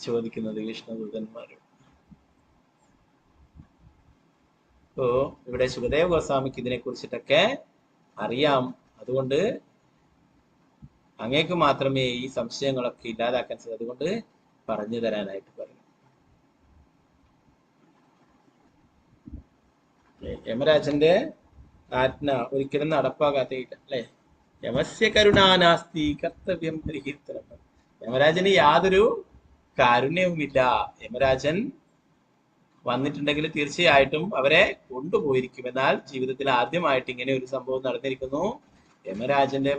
ചോദിക്കുന്നത് വിഷ്ണുദൂതന്മാരോട്. അപ്പോ ഇവിടെ സുഖദേവ ഗോസ്വാമിക്ക് ഇതിനെ കുറിച്ചിട്ടൊക്കെ അറിയാം. അതുകൊണ്ട് അങ്ങേക്ക് മാത്രമേ ഈ സംശയങ്ങളൊക്കെ ഇല്ലാതാക്കാൻ സാധിക്കൂ, അതുകൊണ്ട് പറഞ്ഞു തരാനായിട്ട് പറയും. യമരാജന്റെ ആജ്ഞ ഒരിക്കലും നടപ്പാകാത്തയില്ല അല്ലെ. യമസ്യ കരുണാനാസ്തി കർത്തവ്യം പരിഹീർത്തനം. യമരാജന് യാതൊരു കാരുണ്യവുമില്ല. യമരാജൻ വന്നിട്ടുണ്ടെങ്കിൽ തീർച്ചയായിട്ടും അവരെ കൊണ്ടുപോയിരിക്കും. എന്നാൽ ജീവിതത്തിൽ ആദ്യമായിട്ട് ഇങ്ങനെ ഒരു സംഭവം നടന്നിരിക്കുന്നു. യമരാജന്റെ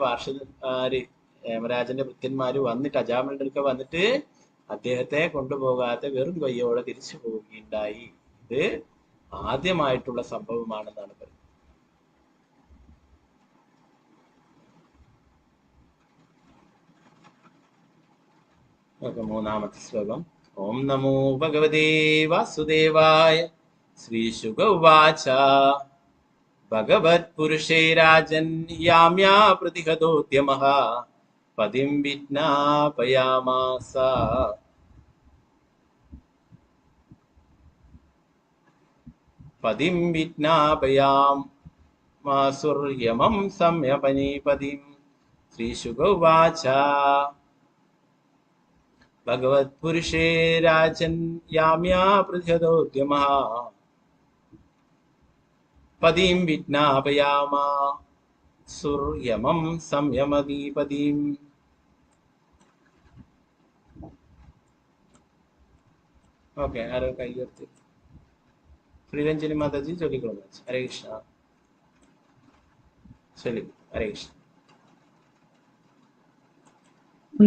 യമരാജന്റെ ഭൃത്യന്മാര് വന്നിട്ട് അജാമിളുടെ അടുക്ക വന്നിട്ട് അദ്ദേഹത്തെ കൊണ്ടുപോകാതെ വെറും കയ്യോടെ തിരിച്ചു പോവുകയുണ്ടായി. ഇത് ആദ്യമായിട്ടുള്ള സംഭവമാണെന്നാണ് പറയുന്നത്. മൂന്നാമത്തെ ശ്ലോകം. ഓം നമോ ഭഗവതേ വാസുദേവായ. ശ്രീശുക ഉവാച ഭഗവത് പുരുഷേ രാജൻ യാമ്യാ പ്രതിഹതോദ്യമഃ പതിം വിജ്ഞാപയാമാസ. പതിം വിജ്ഞാപയാമാസുർയമം സംയപനീപതിം. ശ്രീശുക ഉവാച ഭഗവത് പുരുഷേ രാജൻ യാമ്യാ പ്രതിഹതോദ്യമഃ പതിം വിജ്ഞാപയാമാ സുർയമം സംയമദീപതിം. ഓക്കെ, ആരോ കൈ ഉയർത്തി? ശ്രീരഞ്ജനി മാതാജി ചൊല്ലിക്കൊള്ളു. ഹരേ കൃഷ്ണ. ചൊല്ലി. ഹരേ കൃഷ്ണ.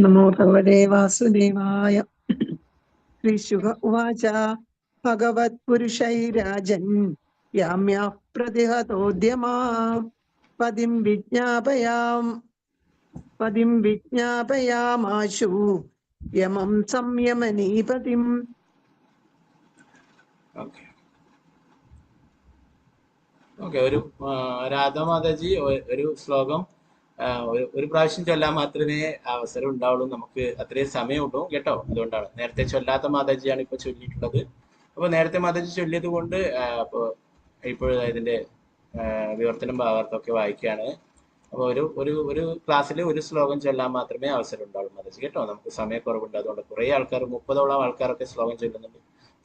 നമോ ഭഗവതേ വാസുദേവായ. ശ്രീശുക ഉവാച ഭഗവത്പുരുഷൈരാജൻ യാമ്യാ പ്രതിഹതോദ്യമാ പതിം വിജ്ഞാപയാമാശു യമം സംയമനീപതിം. ഓക്കെ, ഒരു രാധാമാതാജി ഒരു ശ്ലോകം ഒരു പ്രാവശ്യം ചൊല്ലാൻ മാത്രമേ അവസരം ഉണ്ടാവുള്ളൂ. നമുക്ക് അത്രയും സമയമുള്ളൂ കേട്ടോ. അതുകൊണ്ടാണ് നേരത്തെ ചൊല്ലാത്ത മാതാജിയാണ് ഇപ്പൊ ചൊല്ലിയിട്ടുള്ളത്. അപ്പൊ നേരത്തെ മാതാജി ചൊല്ലിയത് കൊണ്ട് ഇപ്പോൾ ഇതിന്റെ വിവർത്തനം ഭാവാർത്ഥമൊക്കെ വായിക്കുകയാണ്. അപ്പോൾ ഒരു ക്ലാസ്സിൽ ഒരു ശ്ലോകം ചൊല്ലാൻ മാത്രമേ അവസരം ഉണ്ടാവുള്ളൂ മാതാജി കേട്ടോ. നമുക്ക് സമയക്കുറവുണ്ട്. അതുകൊണ്ട് കുറെ ആൾക്കാർ 30ഓളം ആൾക്കാരൊക്കെ ശ്ലോകം ചൊല്ലുന്നുണ്ട്.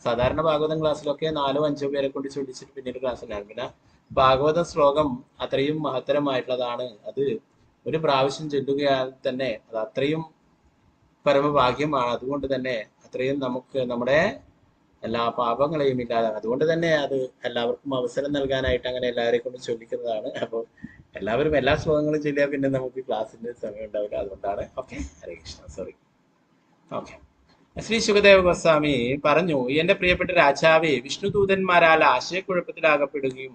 സാധാരണ ഭാഗവതം ക്ലാസ്സിലൊക്കെ 4-5 പേരെ കൊണ്ട് ചൊല്ലിച്ചിട്ട് പിന്നീട് ക്ലാസ്സിലാണ്. പിന്നെ ഭാഗവത ശ്ലോകം അത്രയും മഹത്തരമായിട്ടുള്ളതാണ്. അത് ഒരു പ്രാവശ്യം ചൊല്ലുകയാൽ തന്നെ അത് അത്രയും പരമഭാഗ്യമാണ്. അതുകൊണ്ട് തന്നെ അത്രയും നമുക്ക് നമ്മുടെ എല്ലാ പാപങ്ങളെയും ഇല്ലാതെ, അതുകൊണ്ട് തന്നെ അത് എല്ലാവർക്കും അവസരം നൽകാനായിട്ട് അങ്ങനെ എല്ലാവരെയും കൊണ്ട് ചൊല്ലിക്കുന്നതാണ്. അപ്പോൾ എല്ലാവരും എല്ലാ ശ്ലോകങ്ങളും ചൊല്ലിയാൽ പിന്നെ നമുക്ക് ക്ലാസ്സിന്റെ സമയം ഉണ്ടാവില്ല. അതുകൊണ്ടാണ്. ഓക്കെ, ഹരേ കൃഷ്ണ. സോറി. ഓക്കെ, ശ്രീ ശുകദേവ ഗോസ്വാമി പറഞ്ഞു, എന്റെ പ്രിയപ്പെട്ട രാജാവേ, വിഷ്ണുദൂതന്മാരാൽ ആശയക്കുഴപ്പത്തിലാകപ്പെടുകയും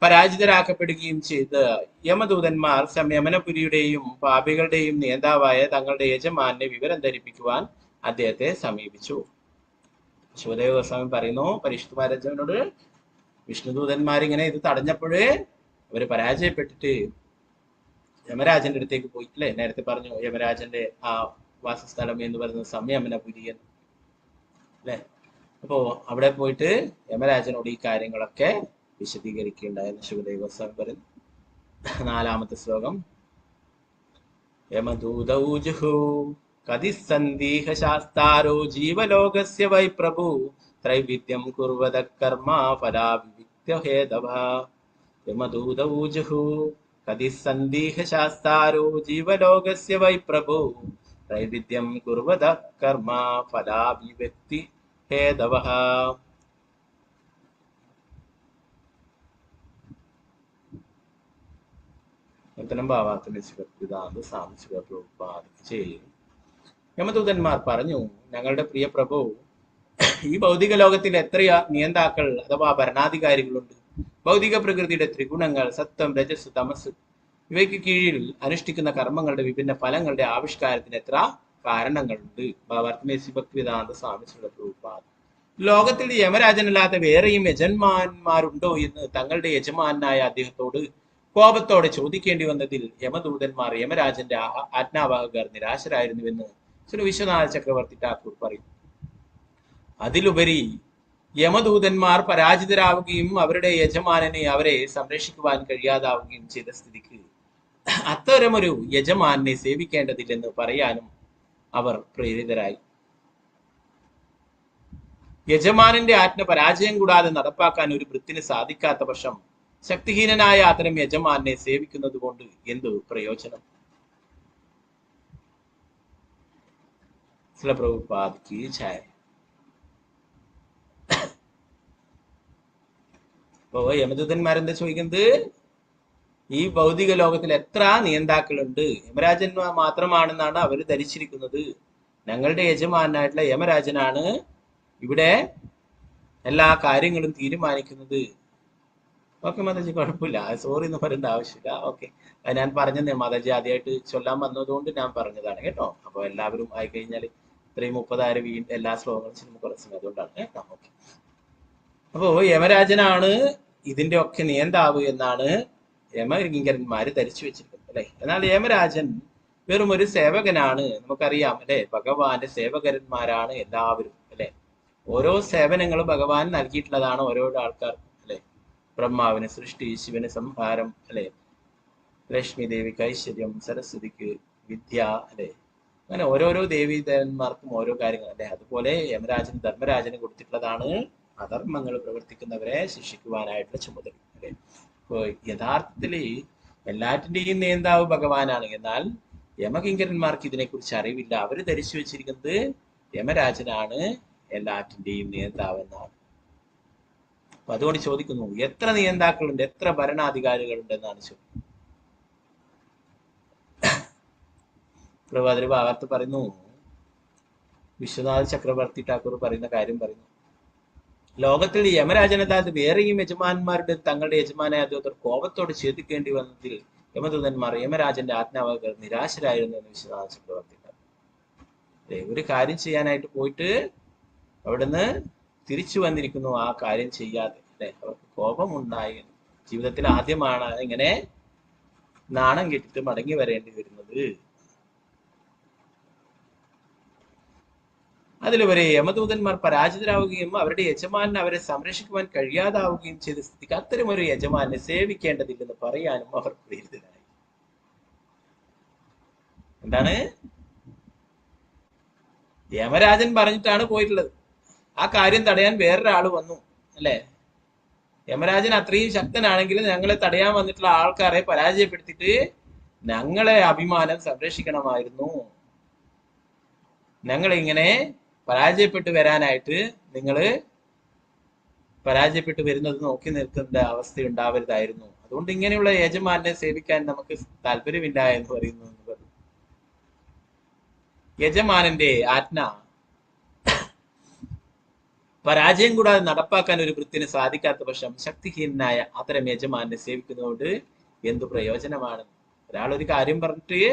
പരാജിതരാക്കപ്പെടുകയും ചെയ്ത് യമദൂതന്മാർ സംയമനപുരിയുടെയും പാപികളുടെയും നേതാവായ തങ്ങളുടെ യജമാനെ വിവരം ധരിപ്പിക്കുവാൻ അദ്ദേഹത്തെ സമീപിച്ചു. ശിവദേവ ഗോസ്വാമി പറയുന്നു പരീക്ഷിത് മഹാരാജാവിനോട്, വിഷ്ണുദൂതന്മാരിങ്ങനെ ഇത് തടഞ്ഞപ്പോഴേ അവര് പരാജയപ്പെട്ടിട്ട് യമരാജന്റെ അടുത്തേക്ക് പോയി. അല്ലെ, നേരത്തെ പറഞ്ഞു യമരാജന്റെ ആ വാസസ്ഥലം എന്ന് പറയുന്നത് സംയമനപുരി എന്ന് അല്ലെ. അപ്പോ അവിടെ പോയിട്ട് യമരാജനോട് ഈ കാര്യങ്ങളൊക്കെ വിശദീകരിക്കുകയുണ്ടായെന്ന് ശിവദേവ ഗോസ്വാമി പറയുന്നു. 4ാമത്തെ ശ്ലോകം. യമദൂതൗജുഹു കതിസന്ദീഹ ശാസ്താരോ ജീവലോകസ്യ വൈ പ്രഭു ത്രൈവിദ്യം കുർവത കർമ്മ ഫലാവിവിക്ത ഹേതവ. യമദൂതൗജുഹു കതിസന്ദീഹ ശാസ്താരോ ജീവലോകസ്യ വൈ പ്രഭു ത്രൈവിദ്യം കുർവത കർമ്മ ഫലാവിവക്തി ഹേതവ. യമദൂതന്മാർ പറഞ്ഞു, ഞങ്ങളുടെ പ്രിയ പ്രഭു, ഈ ഭൗതിക ലോകത്തിൽ എത്ര നിയന്താക്കൾ അഥവാ ഭരണാധികാരികളുണ്ട്. ഭൗതിക പ്രകൃതിയുടെ ത്രിഗുണങ്ങൾ സത്വം, രജസ്, തമസ് ഇവയ്ക്ക് കീഴിൽ അനുഷ്ഠിക്കുന്ന കർമ്മങ്ങളുടെ വിഭിന്ന ഫലങ്ങളുടെ ആവിഷ്കാരത്തിന് എത്ര കാരണങ്ങളുണ്ട്. ഭക്തിവേദാന്ത സ്വാമി പ്രഭുപാദ്. ലോകത്തിൽ യമരാജനല്ലാത്ത വേറെയും യജന്മാന്മാരുണ്ടോ എന്ന് തങ്ങളുടെ യജമാനായ അദ്ദേഹത്തോട് കോപത്തോടെ ചോദിക്കേണ്ടി വന്നതിൽ യമദൂതന്മാർ യമരാജന്റെ ആജ്ഞാവാഹകർ നിരാശരായിരുന്നുവെന്ന് ശ്രീ വിശ്വനാഥ ചക്രവർത്തി ഠാക്കൂർ പറയുന്നു. അതിലുപരി യമദൂതന്മാർ പരാജിതരാവുകയും അവരുടെ യജമാനനെ അവരെ സംരക്ഷിക്കുവാൻ കഴിയാതാവുകയും ചെയ്ത സ്ഥിതിക്ക് അത്തരമൊരു യജമാനെ സേവിക്കേണ്ടതില്ലെന്ന് പറയാനും അവർ പ്രേരിതരായി. യജമാനന്റെ ആജ്ഞ പരാജയം കൂടാതെ നടപ്പാക്കാൻ ഒരു വൃത്തിന് സാധിക്കാത്ത പക്ഷം ശക്തിഹീനനായ അത്തരം യജമാനെ സേവിക്കുന്നത് കൊണ്ട് എന്തു പ്രയോജനം? പ്രഭുപാദ് കീ ജയ്. അപ്പോ യമദൂതന്മാരെന്താ ചോദിക്കുന്നത്? ഈ ഭൗതിക ലോകത്തിൽ എത്ര നിയന്താക്കളുണ്ട്? യമരാജൻ മാത്രമാണെന്നാണ് അവർ ധരിച്ചിരിക്കുന്നത്. ഞങ്ങളുടെ യജമാനായിട്ടുള്ള യമരാജനാണ് ഇവിടെ എല്ലാ കാര്യങ്ങളും തീരുമാനിക്കുന്നത്. ഓക്കെ മാതാജി, കുഴപ്പമില്ല, സോറി എന്ന് പറയേണ്ട ആവശ്യമില്ല. ഓക്കെ, അത് ഞാൻ പറഞ്ഞത് മാതാജി ആദ്യമായിട്ട് ചൊല്ലാൻ വന്നതുകൊണ്ട് ഞാൻ പറഞ്ഞതാണ് കേട്ടോ. അപ്പൊ എല്ലാവരും ആയി കഴിഞ്ഞാൽ ഇത്രയും 30 വീണ്ടും എല്ലാ ശ്ലോകങ്ങളും ചിലപ്പോൾ കുറച്ച് സമയം, അതുകൊണ്ടാണ് കേട്ടോ. ഓക്കെ, അപ്പോ യമരാജനാണ് ഇതിന്റെ ഒക്കെ നിയന്താവ് എന്നാണ് യമകിങ്കരന്മാര് ധരിച്ചു വെച്ചിരിക്കുന്നത് അല്ലെ. എന്നാൽ യമരാജൻ വെറും ഒരു സേവകനാണ്. നമുക്കറിയാം അല്ലെ, ഭഗവാന്റെ സേവകന്മാരാണ് എല്ലാവരും അല്ലെ. ഓരോ സേവനങ്ങളും ഭഗവാൻ നൽകിയിട്ടുള്ളതാണ് ഓരോരോ ആൾക്കാർക്കും അല്ലെ. ബ്രഹ്മാവിന് സൃഷ്ടി, ശിവന് സംഹാരം അല്ലെ, ലക്ഷ്മി ദേവിക്ക് ഐശ്വര്യം, സരസ്വതിക്ക് വിദ്യ അല്ലെ. അങ്ങനെ ഓരോരോ ദേവീദേവന്മാർക്കും ഓരോ കാര്യങ്ങൾ അല്ലെ. അതുപോലെ യമരാജൻ ധർമ്മരാജന് കൊടുത്തിട്ടുള്ളതാണ് അധർമ്മങ്ങൾ പ്രവർത്തിക്കുന്നവരെ ശിക്ഷിക്കുവാനായിട്ടുള്ള ചുമതല. അല്ലെ? അപ്പോൾ യഥാർത്ഥത്തില് എല്ലാറ്റിന്റെയും നേതാവ് ഭഗവാനാണ്. എന്നാൽ യമകിങ്കരന്മാർക്ക് ഇതിനെക്കുറിച്ച് അറിവില്ല. അവർ ധരിച്ചു വെച്ചിരിക്കുന്നത് യമരാജനാണ് എല്ലാറ്റിന്റെയും നേതാവ് എന്നാണ്. അപ്പൊ അതുകൊണ്ട് ചോദിക്കുന്നു, എത്ര നിയന്താക്കളുണ്ട്, എത്ര ഭരണാധികാരികളുണ്ട് എന്നാണ് ചോദിക്കുന്നത്. പ്രഭാതരി ഭാഗത്ത് പറയുന്നു, വിശ്വനാഥ് ചക്രവർത്തി ഠാക്കൂർ പറയുന്ന കാര്യം പറയുന്നു, ലോകത്തിൽ യമരാജനതാത് വേറെയും യജമാന്മാരുടെ തങ്ങളുടെ യജമാനായ അദ്ദേഹത്തോട് കോപത്തോട് ഛേദിക്കേണ്ടി വന്നതിൽ യമദൂതന്മാർ യമരാജന്റെ ആജ്ഞാവകർ നിരാശരായിരുന്നു എന്ന് വിശ്വനാഥ ചക്രവർത്തി. ഒരു കാര്യം ചെയ്യാനായിട്ട് പോയിട്ട് അവിടുന്ന് തിരിച്ചു വന്നിരിക്കുന്നു ആ കാര്യം ചെയ്യാതെ. അല്ലെ? അവർക്ക് കോപമുണ്ടായി. ജീവിതത്തിൽ ആദ്യമാണ് ഇങ്ങനെ നാണം കെട്ടിട്ട് മടങ്ങി വരേണ്ടി വരുന്നത്. അതിലുവരെ യമദൂതന്മാർ പരാജിതരാവുകയും അവരുടെ യജമാനെ അവരെ സംരക്ഷിക്കുവാൻ കഴിയാതാവുകയും ചെയ്ത സ്ഥിതിക്ക് അത്തരം ഒരു യജമാനെ സേവിക്കേണ്ടതില്ലെന്ന് പറയാനും അവർ പ്രേരിതരായി. എന്താണ്? യമരാജൻ പറഞ്ഞിട്ടാണ് പോയിട്ടുള്ളത്. ആ കാര്യം തടയാൻ വേറൊരാള് വന്നു. അല്ലെ? യമരാജൻ അത്രയും ശക്തനാണെങ്കിൽ ഞങ്ങളെ തടയാൻ വന്നിട്ടുള്ള ആൾക്കാരെ പരാജയപ്പെടുത്തിയിട്ട് ഞങ്ങളെ അഭിമാനം സംരക്ഷിക്കണമായിരുന്നു. ഞങ്ങളിങ്ങനെ പരാജയപ്പെട്ടു വരാനായിട്ട് നിങ്ങള് പരാജയപ്പെട്ടു വരുന്നത് നോക്കി നിൽക്കുന്ന അവസ്ഥ ഉണ്ടാവരുതായിരുന്നു. അതുകൊണ്ട് ഇങ്ങനെയുള്ള യജമാനെ സേവിക്കാൻ നമുക്ക് താല്പര്യമില്ല എന്ന് പറയുന്നു. യജമാനന്റെ ആജ്ഞ പരാജയം കൂടാതെ നടപ്പാക്കാൻ ഒരു വൃത്തിന് സാധിക്കാത്ത പക്ഷം ശക്തിഹീനനായ അത്തരം യജമാനെ സേവിക്കുന്നതുകൊണ്ട് എന്തു പ്രയോജനമാണ്? ഒരാൾ ഒരു കാര്യം പറഞ്ഞിട്ട്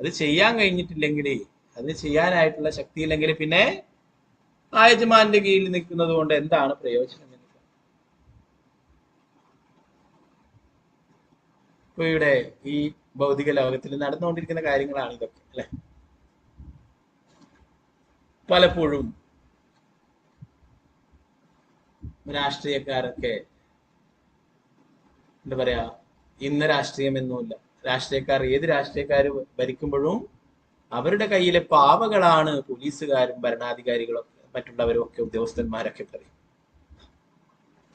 അത് ചെയ്യാൻ കഴിഞ്ഞിട്ടില്ലെങ്കിൽ, അതിന് ചെയ്യാനായിട്ടുള്ള ശക്തിയില്ലെങ്കിൽ പിന്നെ ആ യജമാന്റെ കീഴിൽ നിൽക്കുന്നത് കൊണ്ട് എന്താണ് പ്രയോജനം? ഇപ്പൊ ഇവിടെ ഈ ഭൗതിക ലോകത്തിൽ നടന്നുകൊണ്ടിരിക്കുന്ന കാര്യങ്ങളാണ് ഇതൊക്കെ. അല്ലെ? പലപ്പോഴും രാഷ്ട്രീയക്കാരൊക്കെ എന്താ പറയാ, ഇന്ന് രാഷ്ട്രീയമൊന്നുമില്ല. രാഷ്ട്രീയക്കാർ, ഏത് രാഷ്ട്രീയക്കാർ ഭരിക്കുമ്പോഴും അവരുടെ കയ്യിലെ പാവകളാണ് പോലീസുകാരും ഭരണാധികാരികളും മറ്റുള്ളവരും ഒക്കെ, ഉദ്യോഗസ്ഥന്മാരൊക്കെ പറയും.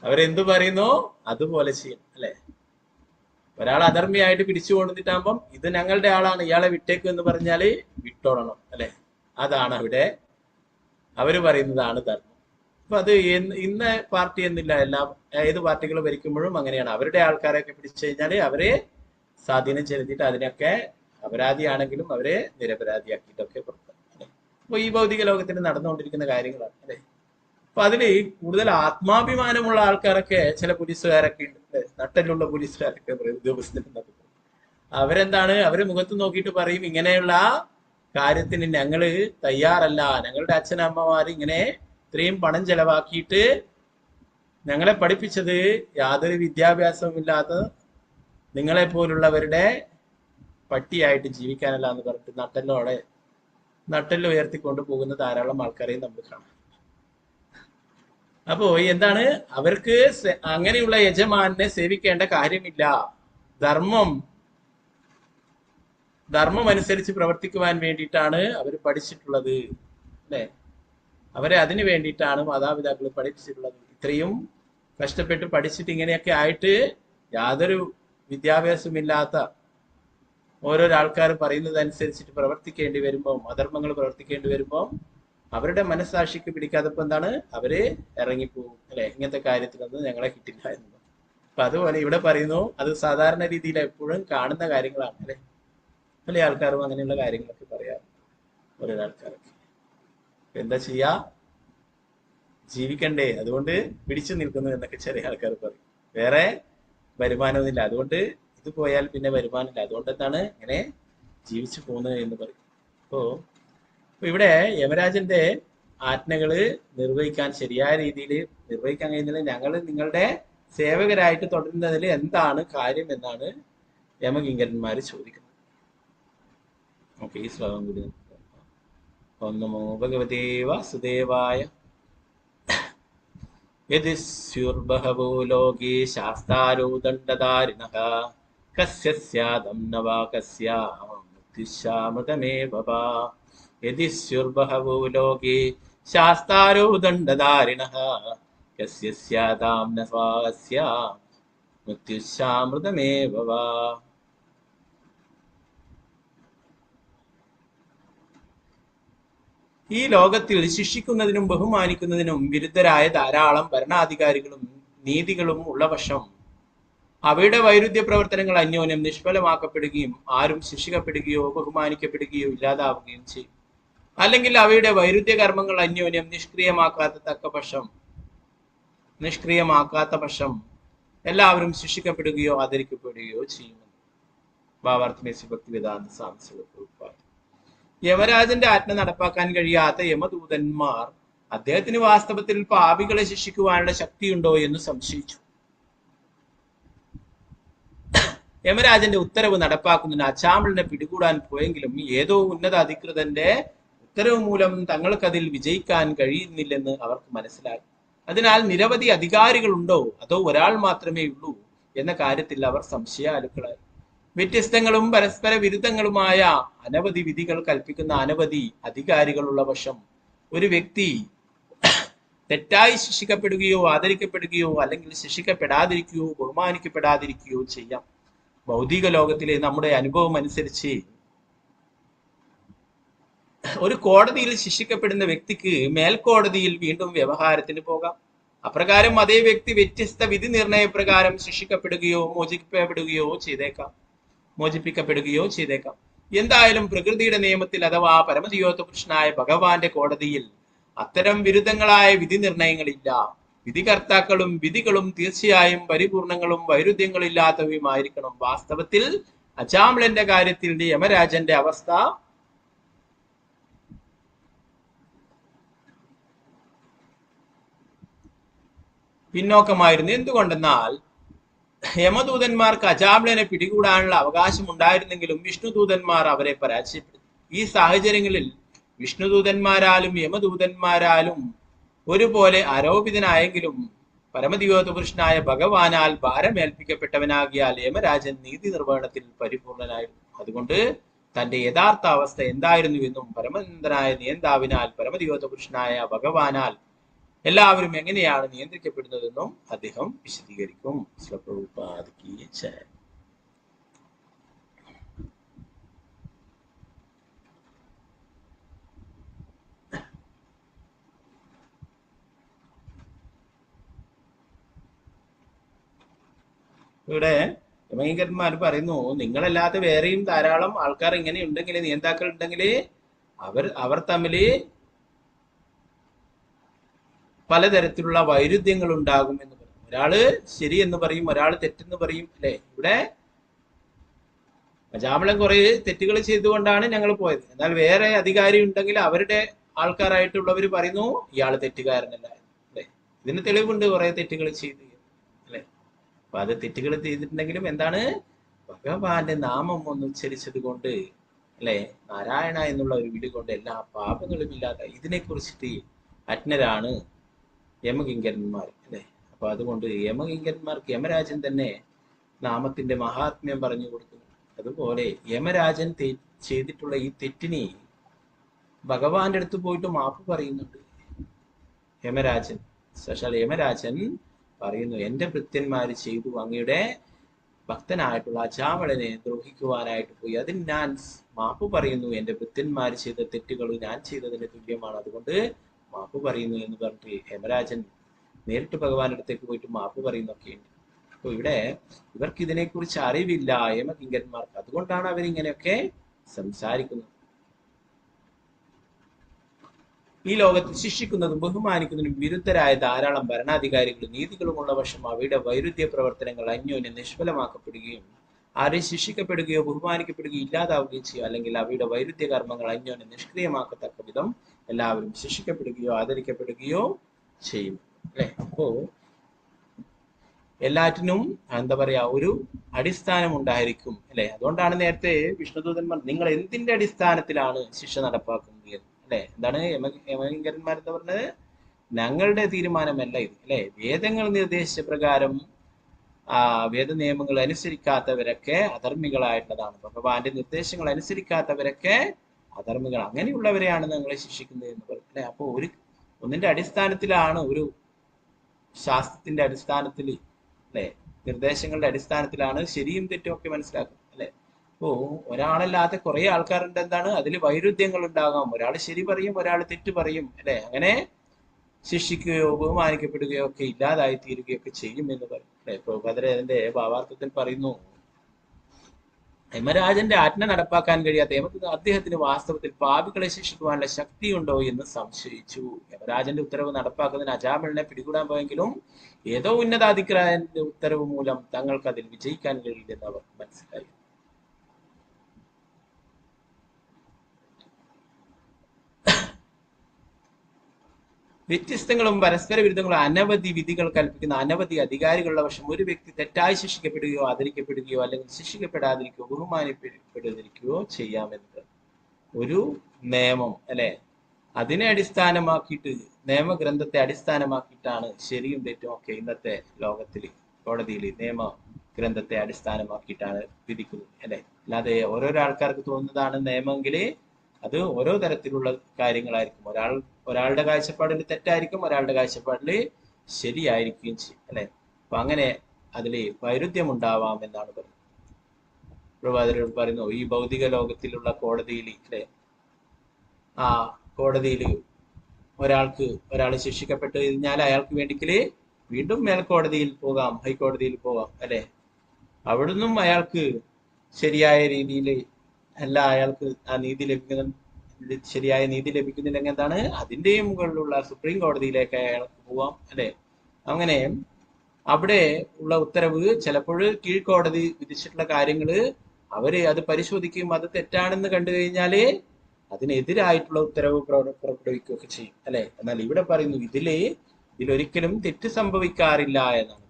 അവരെന്തു പറയുന്നോ അതുപോലെ ചെയ്യും. അല്ലെ? ഒരാൾ അധർമ്മിയായിട്ട് പിടിച്ചു കൊണ്ടിട്ടാകുമ്പം ഇത് ഞങ്ങളുടെ ആളാണ്, ഇയാളെ വിട്ടേക്കും എന്ന് പറഞ്ഞാല് വിട്ടോളണം. അല്ലെ? അതാണ് അവിടെ അവര് പറയുന്നതാണ് ധർമ്മം. അപ്പൊ അത് ഇന്ന പാർട്ടി എന്നില്ല, ഏത് പാർട്ടികൾ ഭരിക്കുമ്പോഴും അങ്ങനെയാണ്. അവരുടെ ആൾക്കാരെയൊക്കെ പിടിച്ചു കഴിഞ്ഞാല് അവരെ സ്വാധീനം ചെലുത്തിയിട്ട് അതിനൊക്കെ അപരാധിയാണെങ്കിലും അവരെ നിരപരാധിയാക്കിയിട്ടൊക്കെ പുറത്താണ്. അപ്പൊ ഈ ഭൗതിക ലോകത്തിൽ നടന്നുകൊണ്ടിരിക്കുന്ന കാര്യങ്ങളാണ്. അല്ലെ? അപ്പൊ അതില് കൂടുതൽ ആത്മാഭിമാനമുള്ള ആൾക്കാരൊക്കെ, ചില പോലീസുകാരൊക്കെ ഉണ്ട്, നട്ടലുള്ള പോലീസുകാരൊക്കെ ഉദ്യോഗസ്ഥരുന്നൊക്കെ. അവരെന്താണ്, അവരെ മുഖത്ത് നോക്കിയിട്ട് പറയും, ഇങ്ങനെയുള്ള കാര്യത്തിന് ഞങ്ങള് തയ്യാറല്ല. ഞങ്ങളുടെ അച്ഛനമ്മമാര് ഇങ്ങനെ ഇത്രയും പണം ചെലവാക്കിയിട്ട് ഞങ്ങളെ പഠിപ്പിച്ചത് യാതൊരു വിദ്യാഭ്യാസവും ഇല്ലാത്ത നിങ്ങളെ പോലുള്ളവരുടെ പട്ടിയായിട്ട് ജീവിക്കാനല്ല എന്ന് പറഞ്ഞിട്ട് നട്ടെല്ല് ഉയർത്തിക്കൊണ്ട് പോകുന്ന ധാരാളം ആൾക്കാരെയും നമ്മൾ കാണാം. അപ്പോ എന്താണ്, അവർക്ക് അങ്ങനെയുള്ള യജമാനെ സേവിക്കേണ്ട കാര്യമില്ല. ധർമ്മം അനുസരിച്ച് പ്രവർത്തിക്കുവാൻ വേണ്ടിയിട്ടാണ് അവർ പഠിച്ചിട്ടുള്ളത്. അല്ലെ? അവരെ അതിനു വേണ്ടിയിട്ടാണ് മാതാപിതാക്കൾ പഠിപ്പിച്ചിട്ടുള്ളത്. ഇത്രയും കഷ്ടപ്പെട്ട് പഠിച്ചിട്ട് ഇങ്ങനെയൊക്കെ ആയിട്ട് യാതൊരു വിദ്യാഭ്യാസമില്ലാത്ത ഓരോരോ ആൾക്കാർ പറയുന്നത് അനുസരിച്ചിട്ട് പ്രവർത്തിക്കേണ്ടി വരുമ്പോൾ, അധർമ്മങ്ങൾ പ്രവർത്തിക്കേണ്ടി വരുമ്പോൾ അവരുടെ മനസ്സാക്ഷിക്ക് പിടിക്കാത്തപ്പോ എന്താണ്, അവര് ഇറങ്ങിപ്പോകും. അല്ലെ? ഇങ്ങനത്തെ കാര്യത്തിലൊന്നും ഞങ്ങളെ കിട്ടില്ല എന്ന്. അപ്പൊ അതുപോലെ ഇവിടെ പറയുന്നു, അത് സാധാരണ രീതിയിൽ എപ്പോഴും കാണുന്ന കാര്യങ്ങളാണ്. അല്ലെ? പല ആൾക്കാരും അങ്ങനെയുള്ള കാര്യങ്ങളൊക്കെ പറയാറുണ്ട്, ഓരോ ആൾക്കാരൊക്കെ. എന്താ ചെയ്യാ, ജീവിക്കണ്ടേ, അതുകൊണ്ട് പിടിച്ചു നിൽക്കുന്നു എന്നൊക്കെ ചെറിയ ആൾക്കാർ പറയും. വേറെ വരുമാനമൊന്നുമില്ല, അതുകൊണ്ട് ഇത് പോയാൽ പിന്നെ വരുമാനമില്ല, അതുകൊണ്ട് എന്താണ് ഇങ്ങനെ ജീവിച്ചു പോകുന്നത് എന്ന് പറയും. അപ്പോ ഇവിടെ യമരാജന്റെ ആജ്ഞകള് നിർവഹിക്കാൻ, ശരിയായ രീതിയിൽ നിർവഹിക്കാൻ കഴിയുന്നില്ല. ഞങ്ങൾ നിങ്ങളുടെ സേവകരായിട്ട് തുടരുന്നതിൽ എന്താണ് കാര്യം എന്നാണ് യമകിങ്കരന്മാര് ചോദിക്കുന്നത്. ഓക്കെ, ഈ ശ്ലോകം കൂടി ഓം നമോ ഭഗവതേ വാസുദേവായ. യദി സ്യുർബഹവോ ലോകേ ശാസ്താരോ ദണ്ഡധാരിണഃ കസ്യ സ്യാദം ന വാ കസ്യാം മുക്തിശ്ചാമൃതമേവ വാ. യദി സ്യുർബഹവോ ലോകേ ശാസ്താരോ ദണ്ഡധാരിണഃ യസ്യ സ്യാതാം നഫാസ്യ മൃത്യുശ്ചാമൃതമേവ വാ. ഈ ലോകത്തിൽ ശിക്ഷിക്കുന്നതിനും ബഹുമാനിക്കുന്നതിനും വിരുദ്ധരായ ധാരാളം ഭരണാധികാരികളും നീതികളും ഉള്ള പക്ഷം അവയുടെ വൈരുദ്ധ്യ പ്രവർത്തനങ്ങൾ അന്യോന്യം നിഷ്ഫലമാക്കപ്പെടുകയും ആരും ശിക്ഷിക്കപ്പെടുകയോ ബഹുമാനിക്കപ്പെടുകയോ ഇല്ലാതാവുകയും ചെയ്യും. അല്ലെങ്കിൽ അവയുടെ വൈരുദ്ധ്യ കർമ്മങ്ങൾ അന്യോന്യം നിഷ്ക്രിയമാക്കാത്ത പക്ഷം എല്ലാവരും ശിക്ഷിക്കപ്പെടുകയോ ആദരിക്കപ്പെടുകയോ ചെയ്യുമെന്ന് ഭാവാർത്ഥമേസി ഭക്തിവേദാന്ത സ്വാമി. യമരാജന്റെ ആജ്ഞ നടപ്പാക്കാൻ കഴിയാത്ത യമദൂതന്മാർ അദ്ദേഹത്തിന് വാസ്തവത്തിൽ പാപികളെ ശിക്ഷിക്കുവാനുള്ള ശക്തിയുണ്ടോ എന്ന് സംശയിച്ചു. യമരാജന്റെ ഉത്തരവ് നടപ്പാക്കുന്നതിന് അച്ചാമളിനെ പിടികൂടാൻ പോയെങ്കിലും ഏതോ ഉന്നത അധികൃതന്റെ ഉത്തരവ് മൂലം തങ്ങൾക്കതിൽ വിജയിക്കാൻ കഴിയുന്നില്ലെന്ന് അവർക്ക് മനസ്സിലായി. അതിനാൽ നിരവധി അധികാരികളുണ്ടോ അതോ ഒരാൾ മാത്രമേ ഉള്ളൂ എന്ന കാര്യത്തിൽ അവർ സംശയാലുക്കളായി. വ്യത്യസ്തങ്ങളും പരസ്പര വിരുദ്ധങ്ങളുമായ അനവധി വിധികൾ കൽപ്പിക്കുന്ന അനവധി അധികാരികളുള്ള പക്ഷം ഒരു വ്യക്തി തെറ്റായി ശിക്ഷിക്കപ്പെടുകയോ ആദരിക്കപ്പെടുകയോ അല്ലെങ്കിൽ ശിക്ഷിക്കപ്പെടാതിരിക്കുകയോ ബഹുമാനിക്കപ്പെടാതിരിക്കുകയോ ചെയ്യാം. ഭൗതിക ലോകത്തിലെ നമ്മുടെ അനുഭവം അനുസരിച്ച് ഒരു കോടതിയിൽ ശിക്ഷിക്കപ്പെടുന്ന വ്യക്തിക്ക് മേൽക്കോടതിയിൽ വീണ്ടും വ്യവഹാരത്തിന് പോകാം. അപ്രകാരം അതേ വ്യക്തി വ്യത്യസ്ത വിധി നിർണയപ്രകാരം ശിക്ഷിക്കപ്പെടുകയോ മോചിപ്പിക്കപ്പെടുകയോ ചെയ്തേക്കാം. എന്തായാലും പ്രകൃതിയുടെ നിയമത്തിൽ അഥവാ പരമദിവ്യോത്ത പുരുഷനായ ഭഗവാന്റെ കോടതിയിൽ അത്തരം വിരുദ്ധങ്ങളായ വിധി നിർണയങ്ങളില്ല. വിധികർത്താക്കളും വിധികളും തീർച്ചയായും പരിപൂർണങ്ങളും വൈരുദ്ധ്യങ്ങളില്ലാത്തവയുമായിരിക്കണം. വാസ്തവത്തിൽ അജാമ്ലന്റെ കാര്യത്തിൽ യമരാജന്റെ അവസ്ഥ പിന്നോക്കമായിരുന്നു. എന്തുകൊണ്ടെന്നാൽ യമദൂതന്മാർക്ക് അജാമ്ലനെ പിടികൂടാനുള്ള അവകാശം ഉണ്ടായിരുന്നെങ്കിലും വിഷ്ണുദൂതന്മാർ അവരെ പരാജയപ്പെടുത്തി. ഈ സാഹചര്യങ്ങളിൽ വിഷ്ണുദൂതന്മാരാലും യമദൂതന്മാരാലും ഒരുപോലെ ആരോപിതനായെങ്കിലും പരമദിവ്യോത്ത പുരുഷനായ ഭഗവാനാൽ ഭാരമേൽപ്പിക്കപ്പെട്ടവനാകിയാൽ യമരാജൻ നീതി നിർവഹണത്തിൽ പരിപൂർണനായിരുന്നു. അതുകൊണ്ട് തന്റെ യഥാർത്ഥ അവസ്ഥ എന്തായിരുന്നു എന്നും പരമനന്ദനായ നിയന്താവിനാൽ പരമദിവ്യോത്ത പുരുഷനായ ഭഗവാനാൽ എല്ലാവരും എങ്ങനെയാണ് നിയന്ത്രിക്കപ്പെടുന്നതെന്നും അദ്ദേഹം വിശദീകരിക്കും. ഇവിടെ യമകിങ്കരന്മാർ പറയുന്നു, നിങ്ങളല്ലാതെ വേറെയും ധാരാളം ആൾക്കാർ ഇങ്ങനെ ഉണ്ടെങ്കിൽ, നിയന്താക്കൾ ഉണ്ടെങ്കിൽ അവർ തമ്മില് പലതരത്തിലുള്ള വൈരുദ്ധ്യങ്ങൾ ഉണ്ടാകും എന്ന് പറയും. ഒരാള് ശരി എന്ന് പറയും, ഒരാൾ തെറ്റെന്ന് പറയും, അല്ലെ? ഇവിടെ അജാമളൻ കുറെ തെറ്റുകൾ ചെയ്തുകൊണ്ടാണ് ഞങ്ങൾ പോയത്. എന്നാൽ വേറെ അധികാരി ഉണ്ടെങ്കിൽ അവരുടെ ആൾക്കാരായിട്ടുള്ളവർ പറയുന്നു ഇയാള് തെറ്റുകാരനല്ല, അല്ലെ? ഇതിന് തെളിവുണ്ട്, കുറെ തെറ്റുകൾ ചെയ്തു, അല്ലെ? അപ്പൊ അത് തെറ്റുകൾ ചെയ്തിട്ടുണ്ടെങ്കിലും എന്താണ്, ഭഗവാന്റെ നാമം ഒന്ന് ഉച്ചരിച്ചത് കൊണ്ട്, അല്ലെ, നാരായണ എന്നുള്ള ഒരു വിളി കൊണ്ട് എല്ലാ പാപങ്ങളും ഇല്ലാത്ത ഇതിനെ കുറിച്ചിട്ട് അജ്ഞരാണ് യമകിങ്കരന്മാർ, അല്ലെ? അപ്പൊ അതുകൊണ്ട് യമകിങ്കരന്മാർക്ക് യമരാജൻ തന്നെ നാമത്തിന്റെ മഹാത്മ്യം പറഞ്ഞു കൊടുക്കുന്നു. അതുപോലെ യമരാജൻ ചെയ്തിട്ടുള്ള ഈ തെറ്റിന് ഭഗവാന്റെ അടുത്ത് പോയിട്ട് മാപ്പ് പറയുന്നുണ്ട് യമരാജൻ. യമരാജൻ പറയുന്നു, എന്റെ ഭൃത്യന്മാര് ചെയ്തു, അങ്ങയുടെ ഭക്തനായിട്ടുള്ള അജാമളനെ ദ്രോഹിക്കുവാനായിട്ട് പോയി, അതിന് ഞാൻ മാപ്പ് പറയുന്നു. എന്റെ ഭൃത്യന്മാര് ചെയ്ത തെറ്റുകൾ ഞാൻ ചെയ്തതിന് തുല്യമാണ്, അതുകൊണ്ട് മാപ്പ് പറയുന്നു എന്ന് പറഞ്ഞിട്ട് യമരാജൻ നേരിട്ട് ഭഗവാന്റെ അടുത്തേക്ക് പോയിട്ട് മാപ്പ് പറയുന്നൊക്കെയുണ്ട്. അപ്പൊ ഇവിടെ ഇവർക്ക് ഇതിനെക്കുറിച്ച് അറിവില്ല യമകിങ്കരന്മാർക്ക്, അതുകൊണ്ടാണ് അവരിങ്ങനെയൊക്കെ സംസാരിക്കുന്നത്. ഈ ലോകത്ത് ശിക്ഷിക്കുന്നതും ബഹുമാനിക്കുന്നതിനും വിരുദ്ധരായ ധാരാളം ഭരണാധികാരികളും നീതികളുമുള്ള പക്ഷം അവയുടെ വൈരുദ്ധ്യ പ്രവർത്തനങ്ങൾ അന്യോന്യം നിഷ്ഫലമാക്കപ്പെടുകയും ആരെ ശിക്ഷിക്കപ്പെടുകയോ ബഹുമാനിക്കപ്പെടുകയോ ഇല്ലാതാവുകയും ചെയ്യും. അല്ലെങ്കിൽ അവയുടെ വൈരുദ്ധ്യ കർമ്മങ്ങൾ അന്യോന്യം നിഷ്ക്രിയമാക്കത്തക്ക വിധം എല്ലാവരും ശിക്ഷിക്കപ്പെടുകയോ ആദരിക്കപ്പെടുകയോ ചെയ്യും, അല്ലെ? അപ്പോ എല്ലാറ്റിനും എന്താ പറയാ, ഒരു അടിസ്ഥാനം ഉണ്ടായിരിക്കും, അല്ലെ? അതുകൊണ്ടാണ് നേരത്തെ വിഷ്ണുദൂതന്മാർ നിങ്ങൾ എന്തിന്റെ അടിസ്ഥാനത്തിലാണ് ശിക്ഷ നടപ്പാക്കുന്നത്, അല്ലെ? എന്താണ് യമകിങ്കരന്മാരെന്ന് പറഞ്ഞത്? ഞങ്ങളുടെ തീരുമാനമല്ല ഇത്, അല്ലെ? വേദങ്ങൾ നിർദ്ദേശിച്ച പ്രകാരം വേദ നിയമങ്ങൾ അനുസരിക്കാത്തവരൊക്കെ അധർമ്മികളായിട്ടുള്ളതാണ്. ഭഗവാന്റെ നിർദ്ദേശങ്ങൾ അനുസരിക്കാത്തവരൊക്കെ അധർമ്മികൾ, അങ്ങനെയുള്ളവരെയാണ് ഞങ്ങളെ ശിക്ഷിക്കുന്നത് എന്ന് പറയും, അല്ലെ? അപ്പൊ ഒന്നിന്റെ അടിസ്ഥാനത്തിലാണ് ഒരു ശാസ്ത്രത്തിന്റെ അടിസ്ഥാനത്തിൽ അല്ലെ, നിർദ്ദേശങ്ങളുടെ അടിസ്ഥാനത്തിലാണ് ശരിയും തെറ്റും ഒക്കെ മനസ്സിലാക്കുന്നത് അല്ലെ. അപ്പോ ഒരാളല്ലാത്ത കുറെ ആൾക്കാരുണ്ട്, എന്താണ് അതിൽ വൈരുദ്ധ്യങ്ങൾ ഉണ്ടാകാം. ഒരാൾ ശരി പറയും, ഒരാൾ തെറ്റ് പറയും അല്ലെ. അങ്ങനെ ശിക്ഷിക്കുകയോ ബഹുമാനിക്കപ്പെടുകയോ ഒക്കെ ഇല്ലാതായി തീരുകയൊക്കെ ചെയ്യും എന്ന് പറയും അല്ലെ. പ്രഭുപാദർ അതിന്റെ ഭാവാർത്ഥത്തിൽ പറയുന്നു, യമരാജന്റെ ആജ്ഞ നടപ്പാക്കാൻ കഴിയാത്ത അദ്ദേഹത്തിന് വാസ്തവത്തിൽ പാപികളെ ശിക്ഷിക്കുവാനുള്ള ശക്തിയുണ്ടോ എന്ന് സംശയിച്ചു. യമരാജന്റെ ഉത്തരവ് നടപ്പാക്കുന്നതിന് അജാമിളിനെ പിടികൂടാൻ പോയെങ്കിലും ഏതോ ഉന്നതാധികാരന്റെ ഉത്തരവ് മൂലം തങ്ങൾക്ക് അതിൽ വിജയിക്കാൻ കഴിയില്ലെന്ന് അവർ മനസ്സിലായി. വ്യത്യസ്തങ്ങളും പരസ്പര വിരുദ്ധങ്ങളും അനവധി വിധികൾ കൽപ്പിക്കുന്ന അനവധി അധികാരികളുടെ വശം ഒരു വ്യക്തി തെറ്റായി ശിക്ഷിക്കപ്പെടുകയോ ആദരിക്കപ്പെടുകയോ അല്ലെങ്കിൽ ശിക്ഷിക്കപ്പെടാതിരിക്കുകയോ ബഹുമാനിക്കപ്പെടാതിരിക്കുകയോ ചെയ്യാമെന്നത് ഒരു നിയമം അല്ലെ. അതിനെ അടിസ്ഥാനമാക്കിയിട്ട്, നിയമഗ്രന്ഥത്തെ അടിസ്ഥാനമാക്കിയിട്ടാണ് ശരിയും തെറ്റും ഒക്കെ ഇന്നത്തെ ലോകത്തിൽ കോടതിയിൽ നിയമഗ്രന്ഥത്തെ അടിസ്ഥാനമാക്കിയിട്ടാണ് വിധിക്കുന്നത് അല്ലെ. അല്ലാതെ ഓരോരോ ആൾക്കാർക്ക് തോന്നുന്നതാണ് നിയമമെങ്കിൽ അത് ഓരോ തരത്തിലുള്ള കാര്യങ്ങളായിരിക്കും. ഒരാളുടെ കാഴ്ചപ്പാടിൽ തെറ്റായിരിക്കും, ഒരാളുടെ കാഴ്ചപ്പാടിൽ ശരിയായിരിക്കുകയും ചെയ്യും അല്ലെ. അപ്പൊ അങ്ങനെ അതില് വൈരുദ്ധ്യം ഉണ്ടാവാം എന്നാണ് പറയുന്നത്. പ്രവാചകർ പറയുന്നു, ഈ ഭൗതിക ലോകത്തിലുള്ള കോടതിയിൽ അല്ലെ, ആ കോടതിയിൽ ഒരാൾ ശിക്ഷിക്കപ്പെട്ട് കഴിഞ്ഞാൽ അയാൾക്ക് വേണ്ടിക്കല് വീണ്ടും മേൽക്കോടതിയിൽ പോകാം, ഹൈക്കോടതിയിൽ പോകാം അല്ലെ. അവിടുന്നും അയാൾക്ക് ശരിയായ രീതിയിൽ അല്ല, അയാൾക്ക് ആ നീതി ശരിയായ നീതി ലഭിക്കുന്നില്ലെങ്കിൽ എന്താണ് അതിന്റെയും മുകളിലുള്ള സുപ്രീം കോടതിയിലേക്ക് അയാൾക്ക് പോവാം അല്ലെ. അങ്ങനെ അവിടെ ഉള്ള ഉത്തരവ് ചിലപ്പോൾ കീഴ്ക്കോടതി വിധിച്ചിട്ടുള്ള കാര്യങ്ങള് അവര് അത് പരിശോധിക്കുകയും അത് തെറ്റാണെന്ന് കണ്ടു കഴിഞ്ഞാല് അതിനെതിരായിട്ടുള്ള ഉത്തരവ് പുറപ്പെടുവിക്കുകയൊക്കെ ചെയ്യും അല്ലെ. എന്നാൽ ഇവിടെ പറയുന്നു ഇതിലൊരിക്കലും തെറ്റ് സംഭവിക്കാറില്ല എന്നാണ്.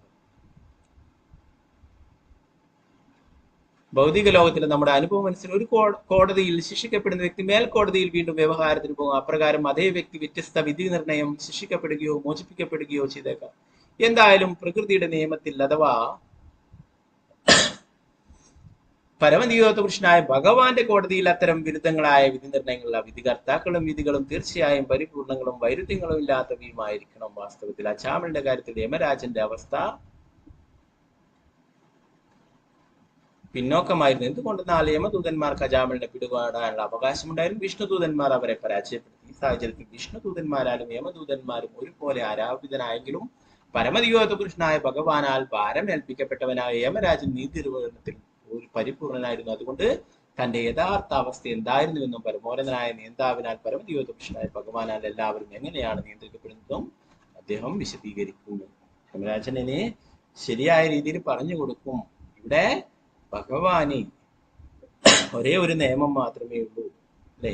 ഭൗതിക ലോകത്തിൽ നമ്മുടെ അനുഭവം അനുസരിച്ച് ഒരു കോടതിയിൽ ശിക്ഷിക്കപ്പെടുന്ന വ്യക്തി മേൽക്കോടതിയിൽ വീണ്ടും വ്യവഹാരത്തിന് പോകും. അപ്രകാരം അതേ വ്യക്തി വ്യത്യസ്ത വിധി നിർണയം ശിക്ഷിക്കപ്പെടുകയോ മോചിപ്പിക്കപ്പെടുകയോ ചെയ്തേക്കാം. എന്തായാലും പ്രകൃതിയുടെ നിയമത്തിൽ അഥവാ പരമനിയോഗ പുരുഷനായ ഭഗവാന്റെ കോടതിയിൽ അത്തരം വിരുദ്ധങ്ങളായ വിധി നിർണയങ്ങളുള്ള വിധികർത്താക്കളും വിധികളും തീർച്ചയായും പരിപൂർണങ്ങളും വൈരുദ്ധ്യങ്ങളും ഇല്ലാത്തവയുമായിരിക്കണം. വാസ്തവത്തിൽ അജാമിളിന്റെ കാര്യത്തിൽ യമരാജന്റെ അവസ്ഥ പിന്നോക്കമായിരുന്നു. എന്തുകൊണ്ടെന്നാൽ യമദൂതന്മാർക്ക് അജാമിളിനെ പിടികൂടാനുള്ള അവകാശമുണ്ടായിരുന്നു. വിഷ്ണുദൂതന്മാർ അവരെ പരാജയപ്പെടുത്തി. ഈ സാഹചര്യത്തിൽ വിഷ്ണുദൂതന്മാരാലും യമദൂതന്മാരും ഒരുപോലെ ആരാപിതനായെങ്കിലും പരമദിയോഗ പുരുഷനായ ഭഗവാനാൽ ഭാരം ഏൽപ്പിക്കപ്പെട്ടവനായ യമരാജൻ നീതി നിർവഹണത്തിൽ ഒരു പരിപൂർണനായിരുന്നു. അതുകൊണ്ട് തന്റെ യഥാർത്ഥ അവസ്ഥ എന്തായിരുന്നുവെന്നും പരമോന്നതനായ നേതാവിനാൽ പരമദിയോഗ പുരുഷനായ ഭഗവാനാൽ എല്ലാവരും എങ്ങനെയാണ് നിയന്ത്രിക്കപ്പെടുന്നതും അദ്ദേഹം വിശദീകരിക്കുന്നു. യമരാജനെ ശരിയായ രീതിയിൽ പറഞ്ഞു കൊടുക്കും. ഇവിടെ ഭഗവാന് ഒരേ ഒരു നിയമം മാത്രമേ ഉള്ളൂ അല്ലെ.